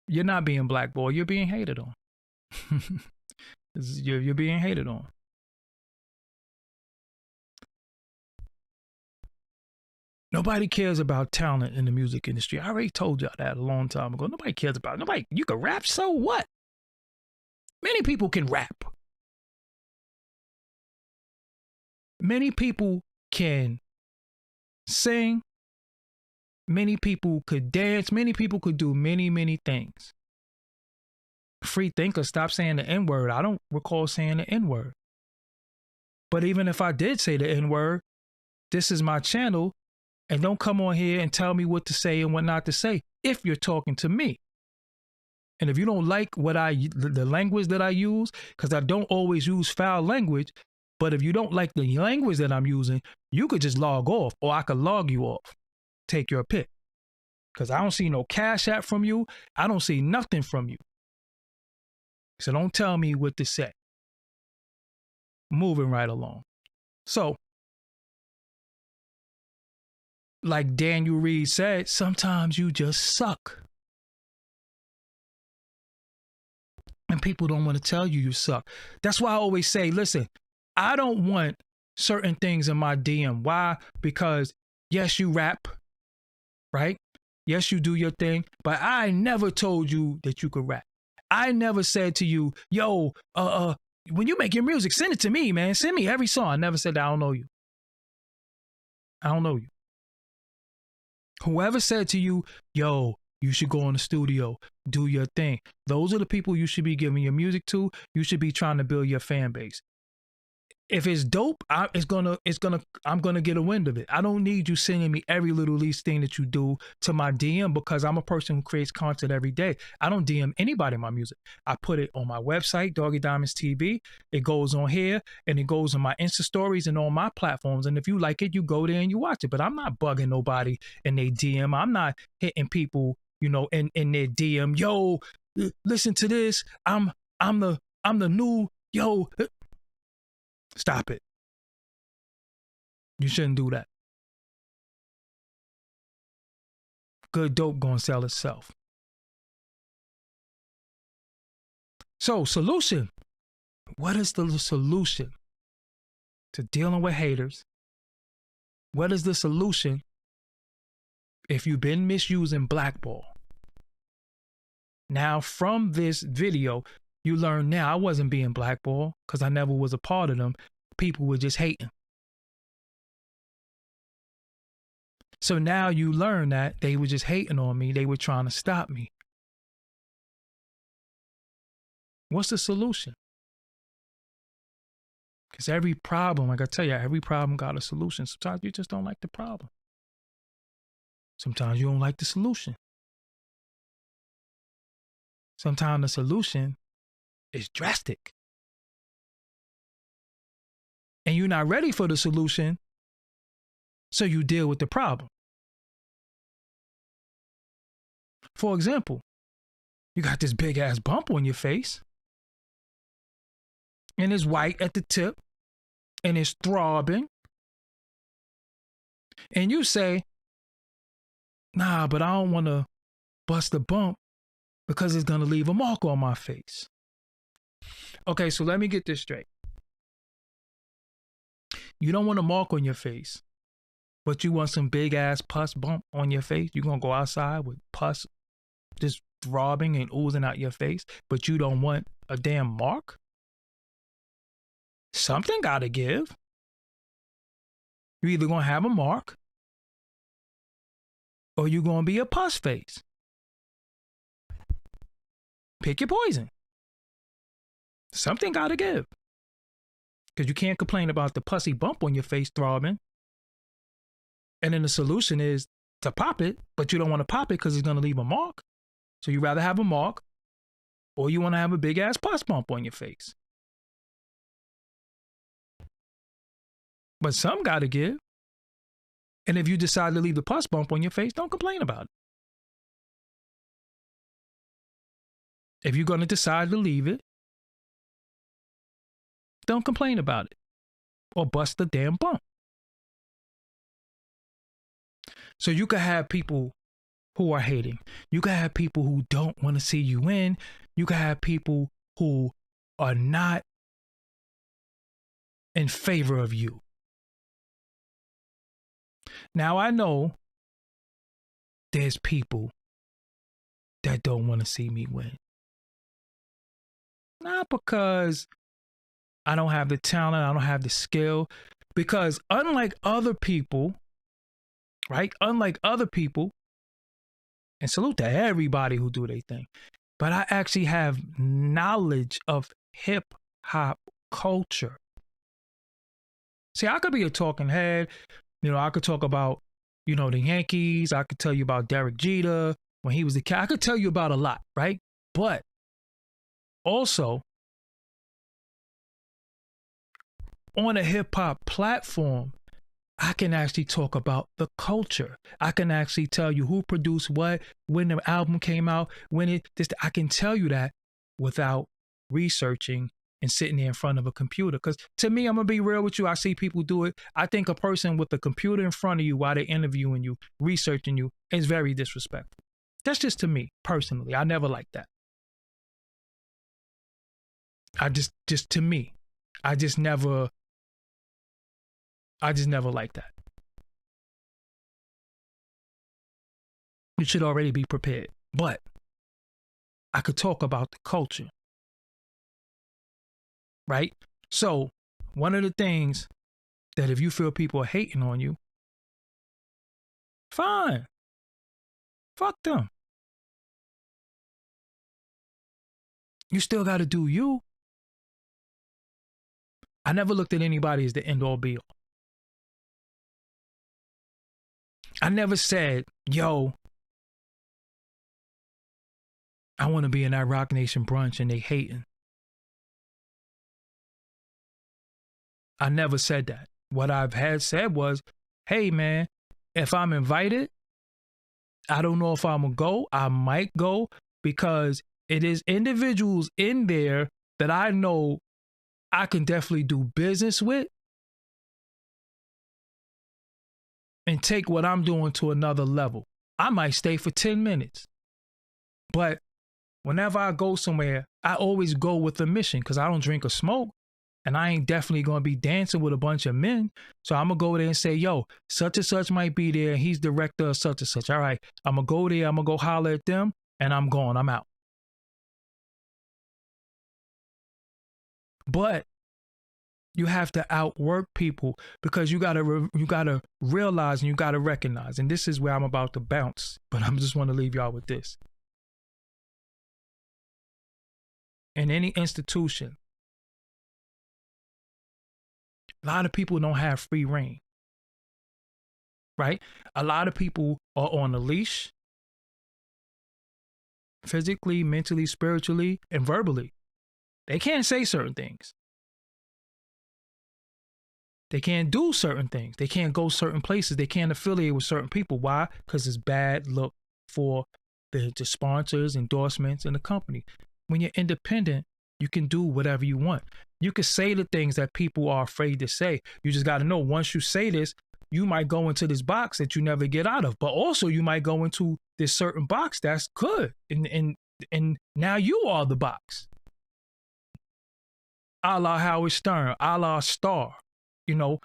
You're not being blackballed. You're being hated on. You're being hated on. Nobody cares about talent in the music industry. I already told y'all that a long time ago. Nobody cares about it. Nobody. You can rap, so what? Many people can rap. Many people can sing. Many people could dance. Many people could do many, many things. Free thinker, stop saying the N-word. I don't recall saying the N-word. But even if I did say the N-word, this is my channel, and don't come on here and tell me what to say and what not to say if you're talking to me. And if you don't like the language that I use, because I don't always use foul language, but if you don't like the language that I'm using, you could just log off, or I could log you off. Take your pick. Because I don't see no Cash App from you. I don't see nothing from you. So don't tell me what to say. Moving right along. So, like Daniel Reed said, sometimes you just suck. And people don't want to tell you suck. That's why I always say, listen, I don't want certain things in my DM. Why? Because yes, you rap, right? Yes, you do your thing, but I never told you that you could rap. I never said to you, yo, when you make your music, send it to me, man. Send me every song. I never said that. I don't know you. I don't know you. Whoever said to you, yo, you should go in the studio, do your thing. Those are the people you should be giving your music to. You should be trying to build your fan base. If it's dope, I'm gonna get a wind of it. I don't need you sending me every little least thing that you do to my DM, because I'm a person who creates content every day. I don't DM anybody my music. I put it on my website, Doggie Diamonds TV. It goes on here, and it goes on my Insta stories and on my platforms. And if you like it, you go there and you watch it. But I'm not bugging nobody in their DM. I'm not hitting people, in their DM. Yo, listen to this. I'm the new yo. Stop it. You shouldn't do that. Good dope gonna sell itself. So, solution. What is the solution to dealing with haters? What is the solution if you've been misusing blackball? Now, from this video, you learn now I wasn't being blackballed because I never was a part of them. People were just hating. So now you learn that they were just hating on me. They were trying to stop me. What's the solution? Because every problem, like I tell you, every problem got a solution. Sometimes you just don't like the problem. Sometimes you don't like the solution. Sometimes the solution is drastic. And you're not ready for the solution, so you deal with the problem. For example, you got this big ass bump on your face, and it's white at the tip, and it's throbbing. And you say, nah, but I don't want to bust the bump because it's going to leave a mark on my face. Okay, so let me get this straight. You don't want a mark on your face, but you want some big ass pus bump on your face. You're going to go outside with pus just throbbing and oozing out your face, but you don't want a damn mark? Something got to give. You're either going to have a mark or you're going to be a pus face. Pick your poison. Something got to give. Because you can't complain about the pussy bump on your face throbbing. And then the solution is to pop it, but you don't want to pop it because it's going to leave a mark. So you rather have a mark, or you want to have a big ass pus bump on your face. But some got to give. And if you decide to leave the pus bump on your face, don't complain about it. If you're going to decide to leave it, don't complain about it or bust the damn bump. So you could have people who are hating. You could have people who don't want to see you win. You could have people who are not in favor of you. Now, I know there's people that don't want to see me win. Not because I don't have the talent, I don't have the skill, because unlike other people, right? Unlike other people, and salute to everybody who do their thing, but I actually have knowledge of hip hop culture. See, I could be a talking head. You know, I could talk about, you know, the Yankees. I could tell you about Derek Jeter when he was the cat. I could tell you about a lot, right? But also, on a hip hop platform, I can actually talk about the culture. I can actually tell you who produced what, when the album came out, I can tell you that without researching and sitting there in front of a computer. Because to me, I'm going to be real with you. I see people do it. I think a person with a computer in front of you while they're interviewing you, researching you, is very disrespectful. That's just to me, personally. I never liked that. To me, I just never liked that. You should already be prepared. But I could talk about the culture. Right? So, one of the things that if you feel people are hating on you, fine. Fuck them. You still got to do you. I never looked at anybody as the end all be all. I never said, yo, I want to be in that Rock Nation brunch and they hating. I never said that. What I've had said was, hey man, if I'm invited, I don't know if I'm gonna go. I might go because it is individuals in there that I know I can definitely do business with and take what I'm doing to another level. I might stay for 10 minutes. But whenever I go somewhere, I always go with a mission because I don't drink or smoke. And I ain't definitely going to be dancing with a bunch of men. So I'm going to go there and say, yo, such and such might be there. He's director of such and such. All right, I'm going to go there. I'm going to go holler at them. And I'm gone. I'm out. But you have to outwork people because you got to realize and you got to recognize. And this is where I'm about to bounce. But I just want to leave y'all with this. In any institution, a lot of people don't have free reign, right? A lot of people are on a leash, physically, mentally, spiritually, and verbally. They can't say certain things. They can't do certain things. They can't go certain places. They can't affiliate with certain people. Why? Because it's bad look for the sponsors, endorsements, and the company. When you're independent, you can do whatever you want. You can say the things that people are afraid to say. You just got to know once you say this, you might go into this box that you never get out of. But also you might go into this certain box that's good. And now you are the box. A la Howard Stern, a la Star. You know,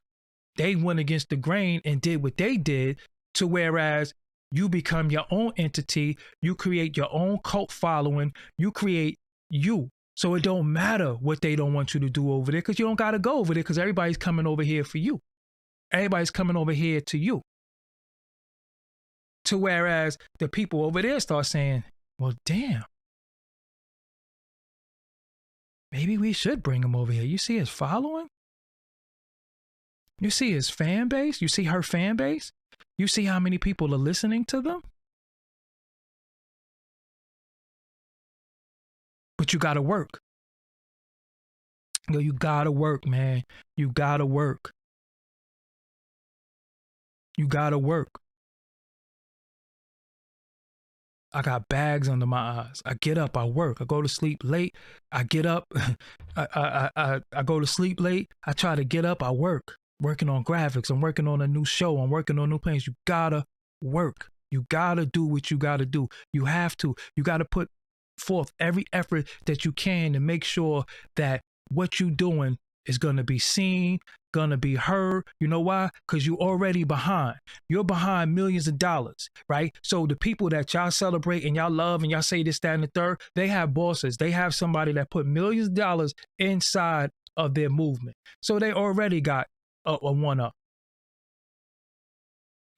they went against the grain and did what they did to whereas you become your own entity. You create your own cult following. You create you. So it don't matter what they don't want you to do over there because you don't got to go over there because everybody's coming over here for you. Everybody's coming over here to you. To whereas the people over there start saying, well, damn, maybe we should bring him over here. You see his following? You see his fan base? You see her fan base? You see how many people are listening to them? But you gotta work. Yo, you gotta work, man. You gotta work. You gotta work. I got bags under my eyes. I get up, I work. I go to sleep late. I get up. I go to sleep late. I try to get up. I work. Working on graphics. I'm working on a new show. I'm working on new plans. You gotta work. You gotta do what you gotta do. You have to. You gotta put forth every effort that you can to make sure that what you're doing is gonna be seen, gonna be heard. You know why? Because you're already behind. You're behind millions of dollars, right? So the people that y'all celebrate and y'all love and y'all say this, that, and the third, they have bosses. They have somebody that put millions of dollars inside of their movement. So they already got a one-up.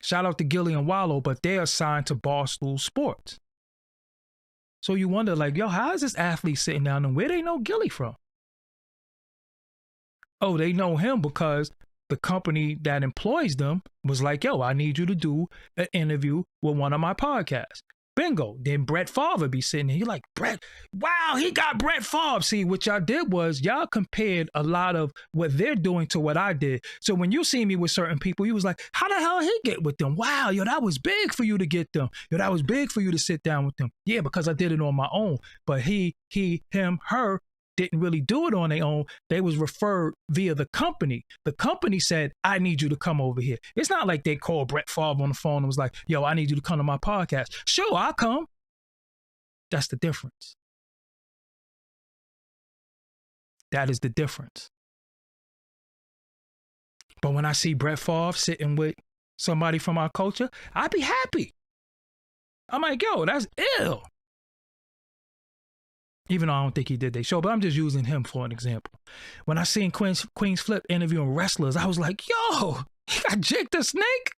Shout out to Gilly and Wallow, but they're assigned to Barstool Sports. So you wonder, like, yo, how is this athlete sitting down and where they know Gilly from? Oh, they know him because the company that employs them was like, yo, I need you to do an interview with one of my podcasts. Bingo. Then Brett Favre be sitting there. You're like, Brett, wow, he got Brett Favre. See, what y'all did was y'all compared a lot of what they're doing to what I did. So when you see me with certain people, you was like, how the hell he get with them? Wow, yo, that was big for you to get them. Yo, that was big for you to sit down with them. Yeah, because I did it on my own. But he, him, her, didn't really do it on their own. They was referred via the company. The company said, I need you to come over here. It's not like they called Brett Favre on the phone and was like, yo, I need you to come to my podcast. Sure, I'll come. That's the difference. That is the difference. But when I see Brett Favre sitting with somebody from our culture, I'd be happy. I'm like, yo, that's ill. Even though I don't think he did their show, but I'm just using him for an example. When I seen Queen's Flip interviewing wrestlers, I was like, yo, he got Jake the Snake?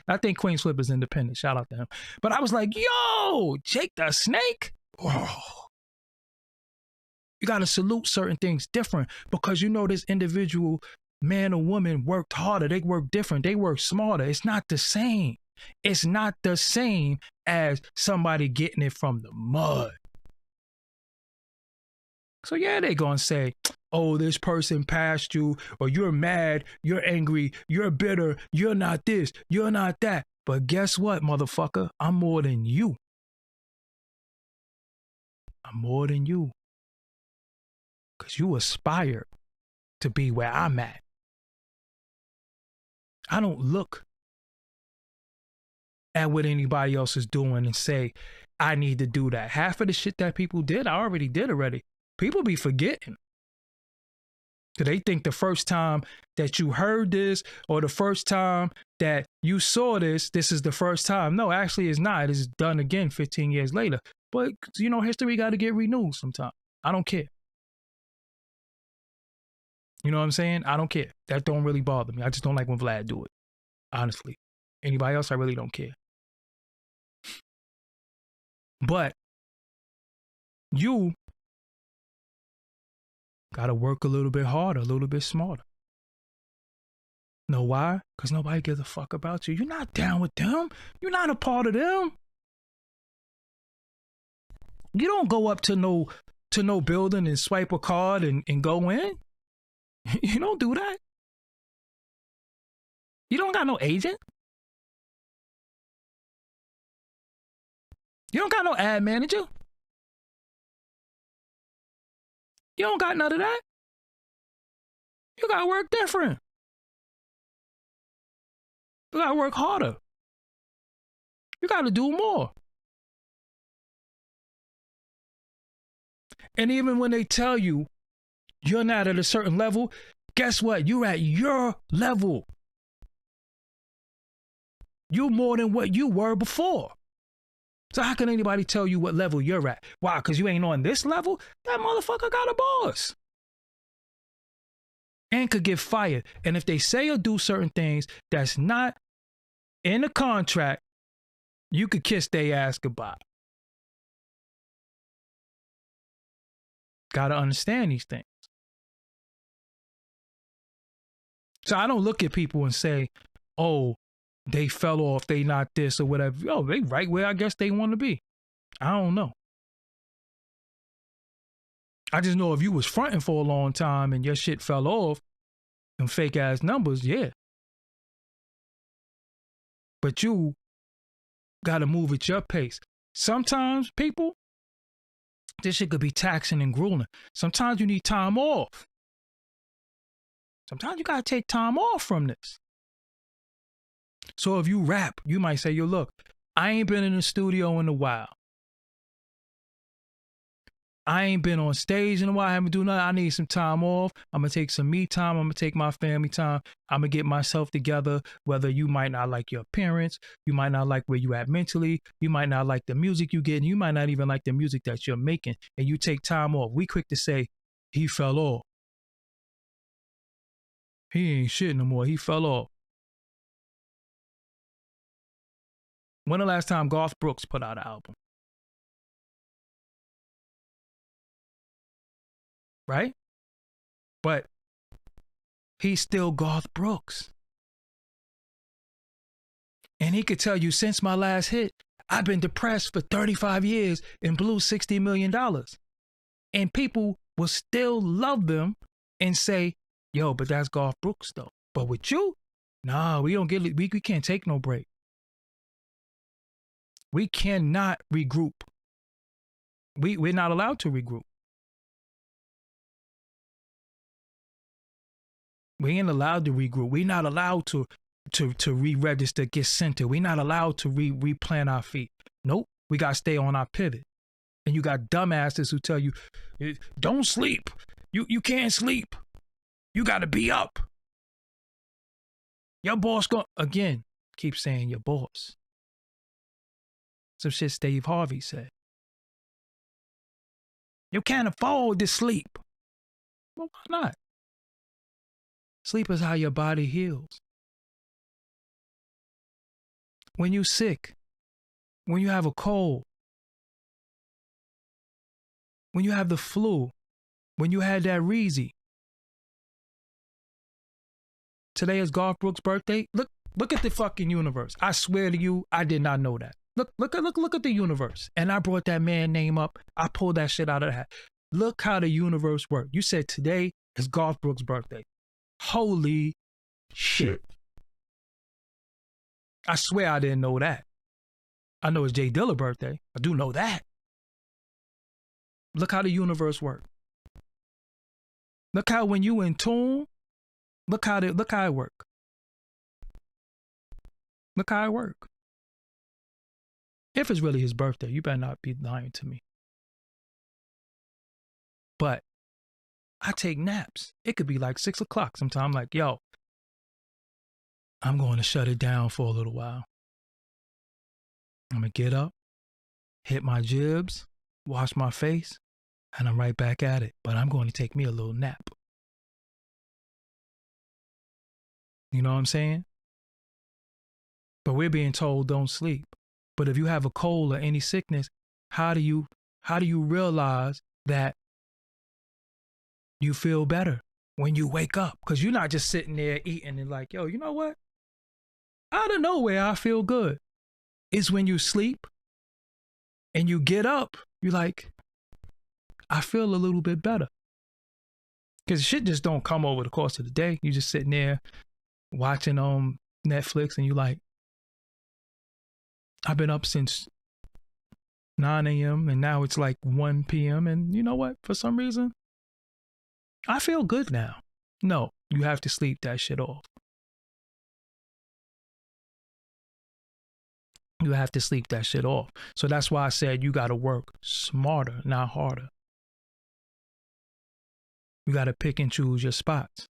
I think Queen's Flip is independent. Shout out to him. But I was like, yo, Jake the Snake? Oh. You got to salute certain things different because you know this individual man or woman worked harder. They work different. They work smarter. It's not the same. It's not the same as somebody getting it from the mud. So yeah, they gonna say, oh, this person passed you, or you're mad, you're angry, you're bitter, you're not this, you're not that. But guess what, motherfucker? I'm more than you. I'm more than you. Because you aspire to be where I'm at. I don't look at what anybody else is doing and say, I need to do that. Half of the shit that people did, I already did already. People be forgetting. They think the first time that you heard this or the first time that you saw this is the first time. No, actually it's not. It's done again 15 years later. But, you know, history got to get renewed sometime. I don't care. You know what I'm saying? I don't care. That don't really bother me. I just don't like when Vlad do it. Honestly. Anybody else, I really don't care. But you got to work a little bit harder, a little bit smarter. Know why? Because nobody gives a fuck about you. You're not down with them. You're not a part of them. You don't go up to no building and swipe a card and go in. You don't do that. You don't got no agent. You don't got no ad manager. You don't got none of that. You got to work different. You got to work harder. You got to do more. And even when they tell you you're not at a certain level, guess what? You're at your level. You're more than what you were before. So how can anybody tell you what level you're at? Why? Because you ain't on this level? That motherfucker got a boss. And could get fired. And if they say or do certain things that's not in the contract, you could kiss their ass goodbye. Got to understand these things. So I don't look at people and say, oh, they fell off, they not this or whatever. Oh, they right where I guess they want to be. I don't know. I just know if you was fronting for a long time and your shit fell off and fake ass numbers, yeah. But you got to move at your pace. Sometimes people, this shit could be taxing and grueling. Sometimes you need time off. Sometimes you got to take time off from this. So if you rap, you might say, yo, look, I ain't been in the studio in a while. I ain't been on stage in a while. I haven't done nothing. I need some time off. I'm going to take some me time. I'm going to take my family time. I'm going to get myself together. Whether you might not like your appearance, you might not like where you at mentally, you might not like the music you get, and you might not even like the music that you're making, and you take time off. We quick to say, he fell off. He ain't shit no more. He fell off. When the last time Garth Brooks put out an album? Right? But he's still Garth Brooks. And he could tell you, since my last hit, I've been depressed for 35 years and blew $60 million. And people will still love them and say, yo, but that's Garth Brooks though. But with you, nah, we don't get it. We can't take no break. We cannot regroup. We're not allowed to regroup. We ain't allowed to regroup. We're not allowed to re-register, get centered. We're not allowed to replant our feet. Nope. We got to stay on our pivot. And you got dumbasses who tell you, don't sleep. You can't sleep. You got to be up. Your boss again, keep saying your boss. Some shit Steve Harvey said. You can't afford to sleep. Well, why not? Sleep is how your body heals. When you're sick, when you have a cold, when you have the flu, when you had that Reezy. Today is Garth Brooks' birthday. Look at the fucking universe. I swear to you, I did not know that. Look at the universe. And I brought that man name up. I pulled that shit out of the hat. Look how the universe worked. You said today is Garth Brooks' birthday. Holy shit. I swear I didn't know that. I know it's Jay Dilla's birthday. I do know that. Look how the universe works. Look how when you in tune, look how it work. Look how it work. If it's really his birthday, you better not be lying to me. But I take naps. It could be like 6 o'clock sometime. I'm like, yo, I'm going to shut it down for a little while. I'm going to get up, hit my jibs, wash my face, and I'm right back at it. But I'm going to take me a little nap. You know what I'm saying? But we're being told don't sleep. But if you have a cold or any sickness, how do you realize that you feel better when you wake up? Because you're not just sitting there eating and like, yo, you know what? Out of nowhere, I feel good. It's when you sleep and you get up, you're like, I feel a little bit better. Because shit just don't come over the course of the day. You just sitting there watching Netflix and you like, I've been up since 9 a.m. and now it's like 1 p.m. And you know what? For some reason, I feel good now. No, you have to sleep that shit off. You have to sleep that shit off. So that's why I said you got to work smarter, not harder. You got to pick and choose your spots.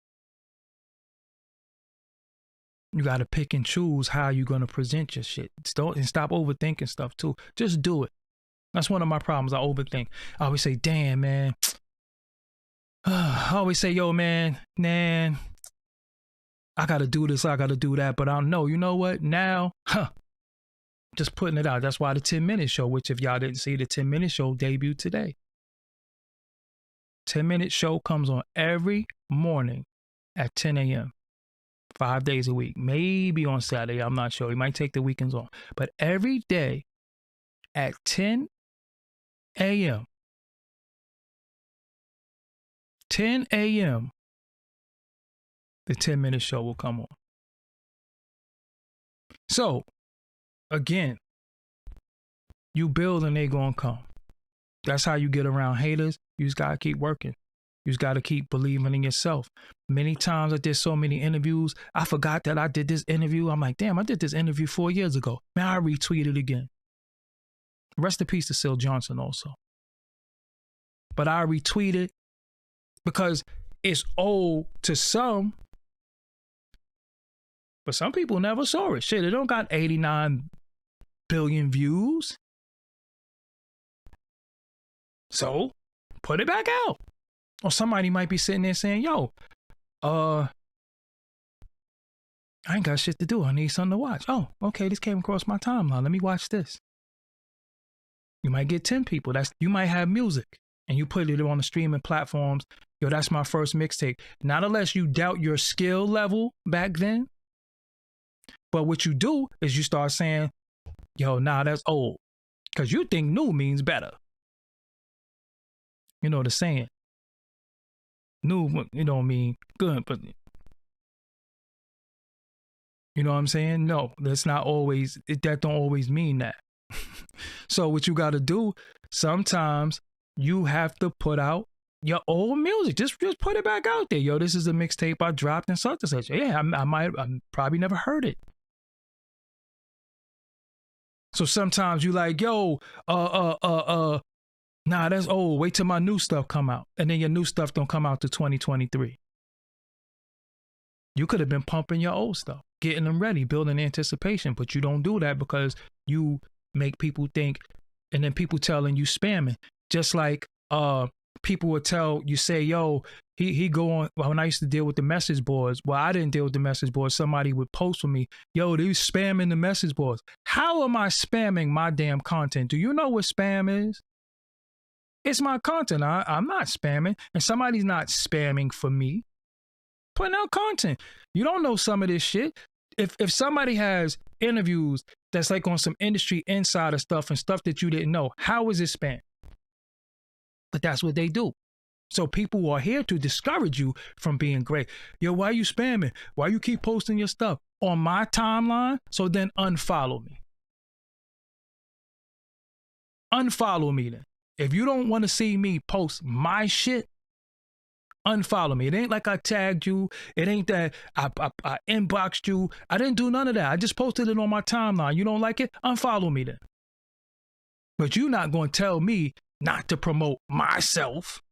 You got to pick and choose how you're going to present your shit. And stop overthinking stuff too. Just do it. That's one of my problems. I overthink. I always say, damn, man. I always say, yo, man, I got to do this, I got to do that. But I know, you know what? Now, just putting it out. That's why the 10-minute show, which if y'all didn't see, the 10-minute show debuted today. 10-minute show comes on every morning at 10 a.m. 5 days a week, maybe on Saturday. I'm not sure. He might take the weekends off. But every day at 10 a.m., 10 a.m., the 10-minute show will come on. So, again, you build and they gonna come. That's how you get around haters. You just gotta keep working. You just gotta keep believing in yourself. Many times I did so many interviews, I forgot that I did this interview. I'm like, damn, I did this interview 4 years ago. Now I retweeted again. Rest in peace to Syl Johnson also. But I retweeted because it's old to some, but some people never saw it. Shit, it don't got 89 billion views. So put it back out. Or somebody might be sitting there saying, yo, I ain't got shit to do. I need something to watch. Oh, okay, this came across my timeline. Let me watch this. You might get 10 people. You might have music and you put it on the streaming platforms. Yo, that's my first mixtape. Not unless you doubt your skill level back then. But what you do is you start saying, yo, nah, that's old. Because you think new means better. You know the saying. New, you don't mean good, but you know what I'm saying? No, that's not always, that don't always mean that. So what you got to do, sometimes you have to put out your old music. Just put it back out there. Yo, this is a mixtape I dropped in such and such. Yeah, I probably never heard it. So sometimes you like, yo, nah, that's old. Wait till my new stuff come out. And then your new stuff don't come out to 2023. You could have been pumping your old stuff, getting them ready, building anticipation, but you don't do that because you make people think, and then people telling you spamming. Just like people would tell you, say, yo, he go on. Well, when I used to deal with the message boards, well, I didn't deal with the message boards. Somebody would post for me, yo, they spamming the message boards. How am I spamming my damn content? Do you know what spam is? It's my content. I'm not spamming, and somebody's not spamming for me. Putting out content. You don't know some of this shit. If somebody has interviews that's like on some industry insider stuff and stuff that you didn't know, how is it spam? But that's what they do. So people are here to discourage you from being great. Yo, why you spamming? Why you keep posting your stuff on my timeline? So then unfollow me. Unfollow me then. If you don't want to see me post my shit, unfollow me. It ain't like I tagged you. It ain't that I inboxed you. I didn't do none of that. I just posted it on my timeline. You don't like it? Unfollow me then. But you're not going to tell me not to promote myself.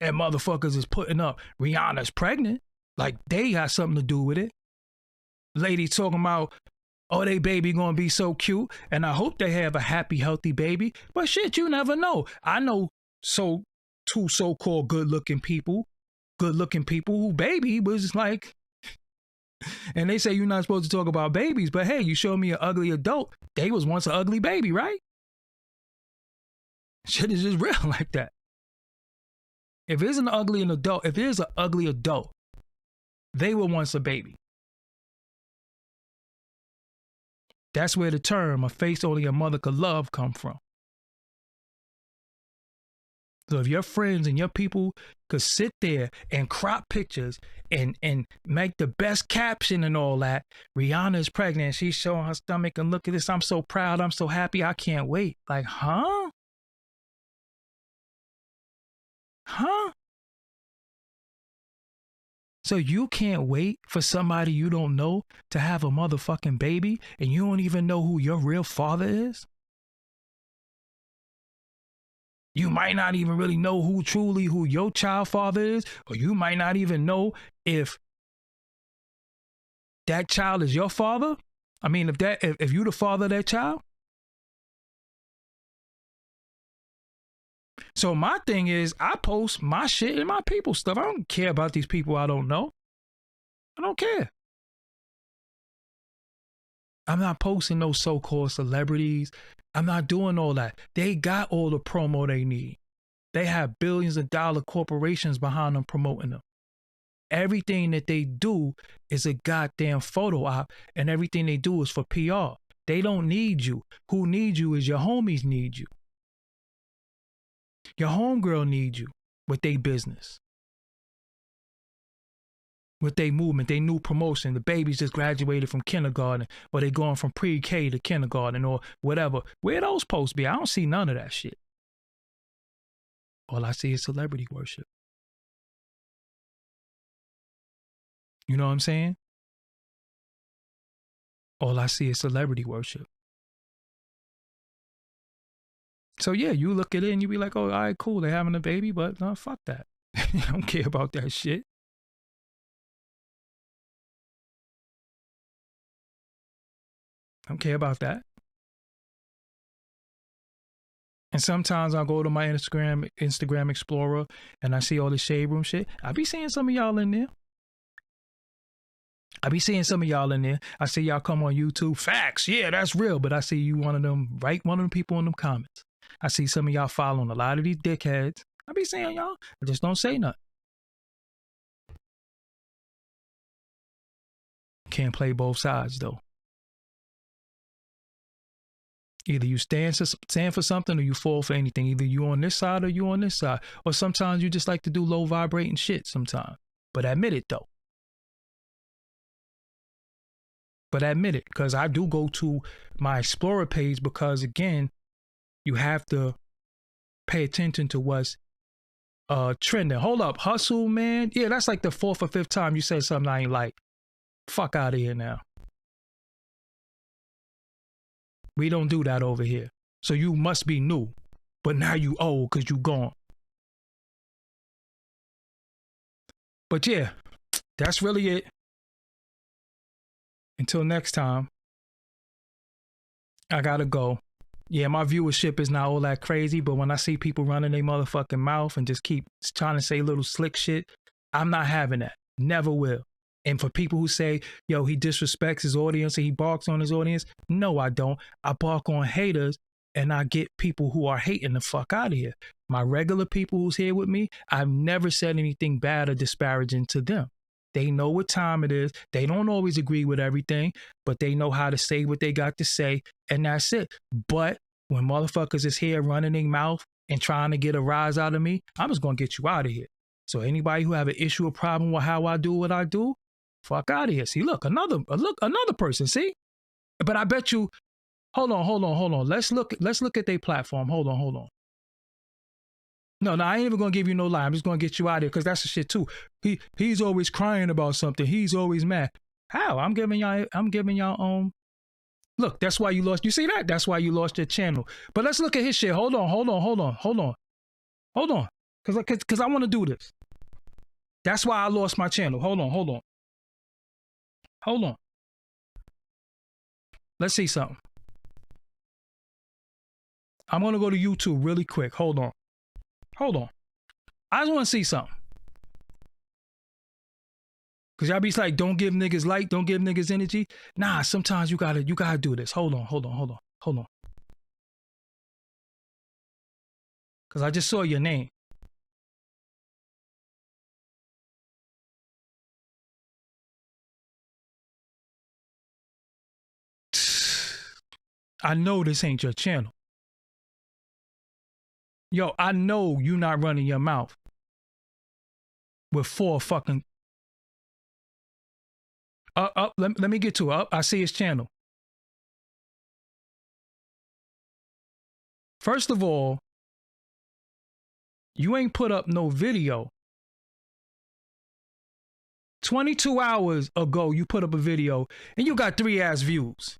And motherfuckers is putting up Rihanna's pregnant. Like they got something to do with it. Lady talking about, oh, they baby gonna be so cute. And I hope they have a happy, healthy baby. But shit, you never know. I know two so-called good-looking people who baby was like, and they say you're not supposed to talk about babies, but hey, you show me an ugly adult. They was once an ugly baby, right? Shit is just real like that. If there's an ugly adult, they were once a baby. That's where the term, a face only a mother could love, come from. So if your friends and your people could sit there and crop pictures and make the best caption and all that, Rihanna's pregnant, she's showing her stomach and look at this, I'm so proud, I'm so happy, I can't wait. Like, huh? Huh? So you can't wait for somebody you don't know to have a motherfucking baby and you don't even know who your real father is? You might not even really know who your child father is, or you might not even know if that child is your father. I mean, if you the father of that child. So my thing is, I post my shit and my people stuff. I don't care about these people I don't know. I don't care. I'm not posting no so-called celebrities. I'm not doing all that. They got all the promo they need. They have billions of dollar corporations behind them promoting them. everything that they do is a goddamn photo op, and everything they do is for PR. They don't need you. Who needs you is your homies need you. Your homegirl needs you with their business, with their movement, their new promotion. The babies just graduated from kindergarten, or they going from pre-K to kindergarten or whatever. Where those supposed to be? I don't see none of that shit. All I see is celebrity worship. You know what I'm saying? All I see is celebrity worship. So yeah, you look at it and you be like, oh, all right, cool, they're having a baby, but no, fuck that. I don't care about that shit. I don't care about that. And sometimes I'll go to my Instagram Explorer and I see all the shade room shit. I be seeing some of y'all in there. I see y'all come on YouTube. Facts, yeah, that's real. But I see you one of them people in them comments. I see some of y'all following a lot of these dickheads. I be seeing y'all. I just don't say nothing. Can't play both sides though. Either you stand for something or you fall for anything. Either you on this side or you on this side. Or sometimes you just like to do low vibrating shit sometimes. But admit it though. Because I do go to my Explorer page because, again, you have to pay attention to what's trending. Hold up, hustle, man. Yeah, that's like the 4th or 5th time you said something I ain't like. Fuck out of here now. We don't do that over here. So you must be new. But now you old because you gone. But yeah, that's really it. Until next time, I gotta go. Yeah, my viewership is not all that crazy, but when I see people running their motherfucking mouth and just keep trying to say little slick shit, I'm not having that. Never will. And for people who say, yo, he disrespects his audience and he barks on his audience, no, I don't. I bark on haters and I get people who are hating the fuck out of here. My regular people who's here with me, I've never said anything bad or disparaging to them. They know what time it is. They don't always agree with everything, but they know how to say what they got to say, and that's it. But when motherfuckers is here running their mouth and trying to get a rise out of me, I'm just going to get you out of here. So anybody who have an issue or problem with how I do what I do, fuck out of here. See, look, another person, see? But I bet you, hold on. Let's look at their platform. Hold on. No, I ain't even gonna give you no lie. I'm just gonna get you out of here because that's the shit too. He's always crying about something. He's always mad. How? I'm giving y'all look, that's why you lost. You see that? That's why you lost your channel. But let's look at his shit. Hold on. Cause I want to do this. That's why I lost my channel. Hold on. Let's see something. I'm gonna go to YouTube really quick. Hold on. I just want to see something. Cause y'all be like, don't give niggas light, don't give niggas energy. Nah, sometimes you gotta do this. Hold on. Cause I just saw your name. I know this ain't your channel. Yo, I know you not running your mouth with 4 fucking. Let me get to it. I see his channel. First of all, you ain't put up no video. 22 hours ago, you put up a video and you got 3 ass views.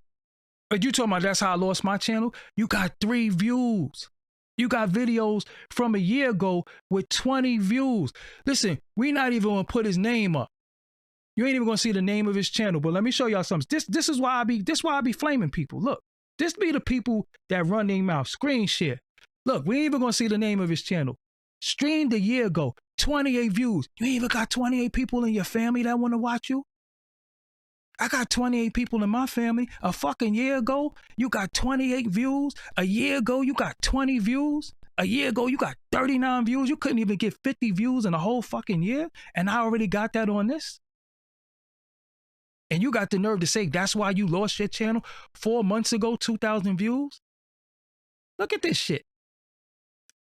But you talking about that's how I lost my channel? You got 3 views. You got videos from a year ago with 20 views. Listen, we not even gonna put his name up. You ain't even gonna see the name of his channel. But let me show y'all something. This is why I be flaming people. Look, this be the people that run their mouth. Screen share. Look, we ain't even gonna see the name of his channel. Streamed a year ago, 28 views. You ain't even got 28 people in your family that want to watch you? I got 28 people in my family. A fucking year ago, you got 28 views. A year ago, you got 20 views. A year ago, you got 39 views. You couldn't even get 50 views in a whole fucking year. And I already got that on this. And you got the nerve to say that's why you lost your channel 4 months ago, 2,000 views? Look at this shit.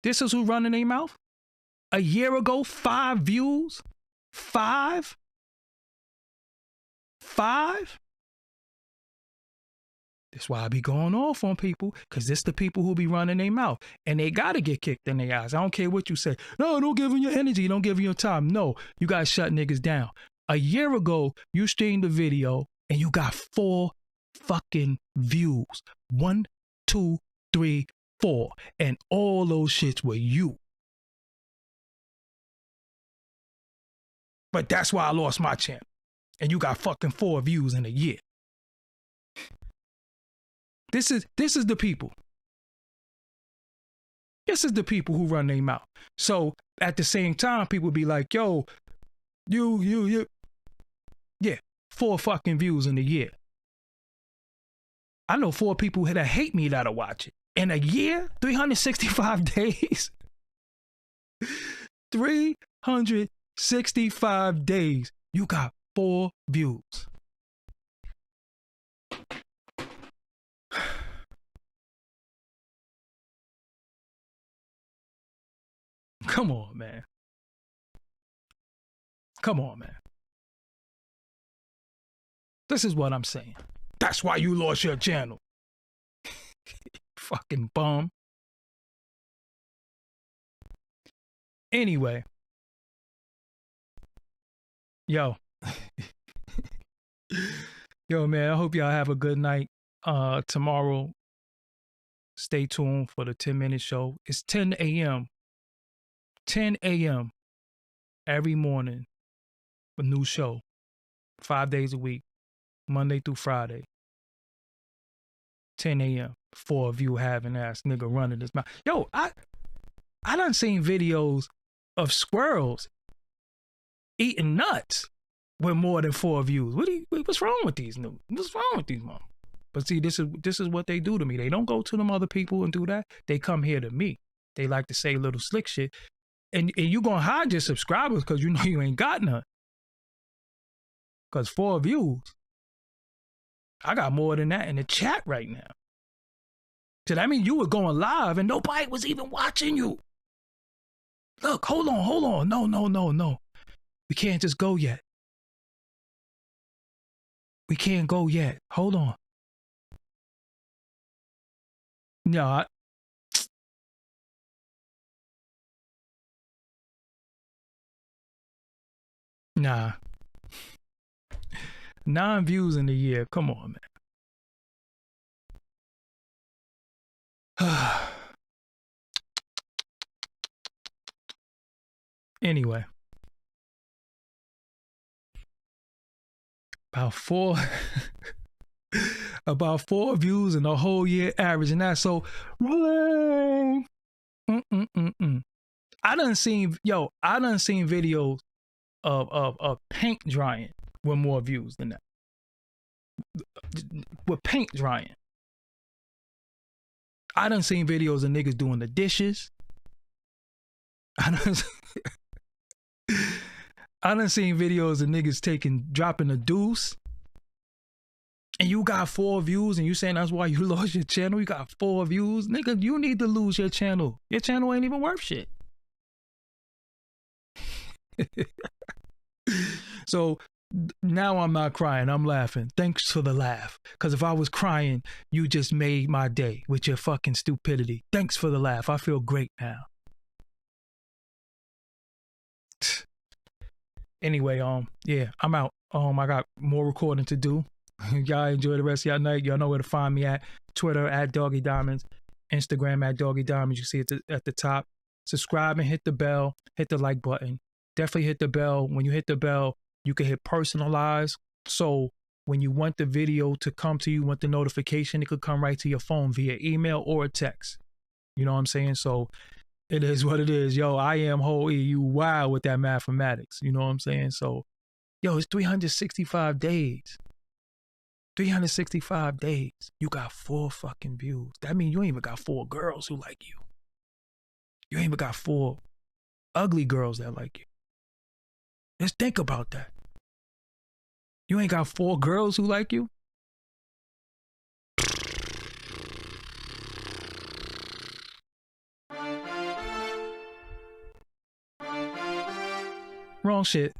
This is who running their mouth? A year ago, 5 views? 5? 5? That's why I be going off on people, because it's the people who be running their mouth. And they got to get kicked in their eyes. I don't care what you say. No, don't give them your energy. Don't give them your time. No, you got to shut niggas down. A year ago, you streamed a video and you got 4 fucking views. 1, 2, 3, 4. And all those shits were you. But that's why I lost my channel. And you got fucking 4 views in a year. This is the people. This is the people who run their mouth. So at the same time, people be like, yo, you. Yeah, 4 fucking views in a year. I know 4 people that hate me that'll watch it. In a year, 365 days. 365 days. You got 4 views. Come on, man. Come on, man. This is what I'm saying. That's why you lost your channel. Fucking bum. Anyway. Yo. Yo, man, I hope y'all have a good night. Tomorrow, stay tuned for the 10-minute show. It's 10 a.m. 10 a.m. every morning. A new show. 5 days a week. Monday through Friday. 10 a.m. 4 of you having ass nigga running his mouth. Yo, I done seen videos of squirrels eating nuts with more than 4 views. What's wrong with these new? What's wrong with these mom? But see, this is what they do to me. They don't go to them other people and do that. They come here to me. They like to say little slick shit. And you gonna hide your subscribers because you know you ain't got none. Because 4 views. I got more than that in the chat right now. So that means you were going live and nobody was even watching you. Look, hold on. No. We can't just go yet. We can't go yet. Hold on. No, nah. 9 views in a year. Come on, man. Anyway. About 4 about 4 views in the whole year average. And that's so rolling. I done seen videos of paint drying with more views than that. With paint drying. I done seen videos of niggas doing the dishes. I done seen videos of niggas dropping a deuce. And you got 4 views and you saying that's why you lost your channel? You got 4 views? Nigga, you need to lose your channel. Your channel ain't even worth shit. So now I'm not crying. I'm laughing. Thanks for the laugh. Because if I was crying, you just made my day with your fucking stupidity. Thanks for the laugh. I feel great now. Anyway, yeah, I'm out. I got more recording to do. Y'all enjoy the rest of y'all night. Y'all know where to find me at. Twitter at DoggieDiamonds. Instagram at DoggieDiamonds. You see it at the top. Subscribe and hit the bell. Hit the like button. Definitely hit the bell. When you hit the bell, you can hit personalize. So when you want the video to come to you, want the notification, it could come right to your phone via email or a text. You know what I'm saying? So it is what it is. Yo, I am whole E. You wild with that mathematics. You know what I'm saying? So, yo, it's 365 days. 365 days. You got 4 fucking views. That means you ain't even got 4 girls who like you. You ain't even got 4 ugly girls that like you. Just think about that. You ain't got 4 girls who like you? Wrong shit.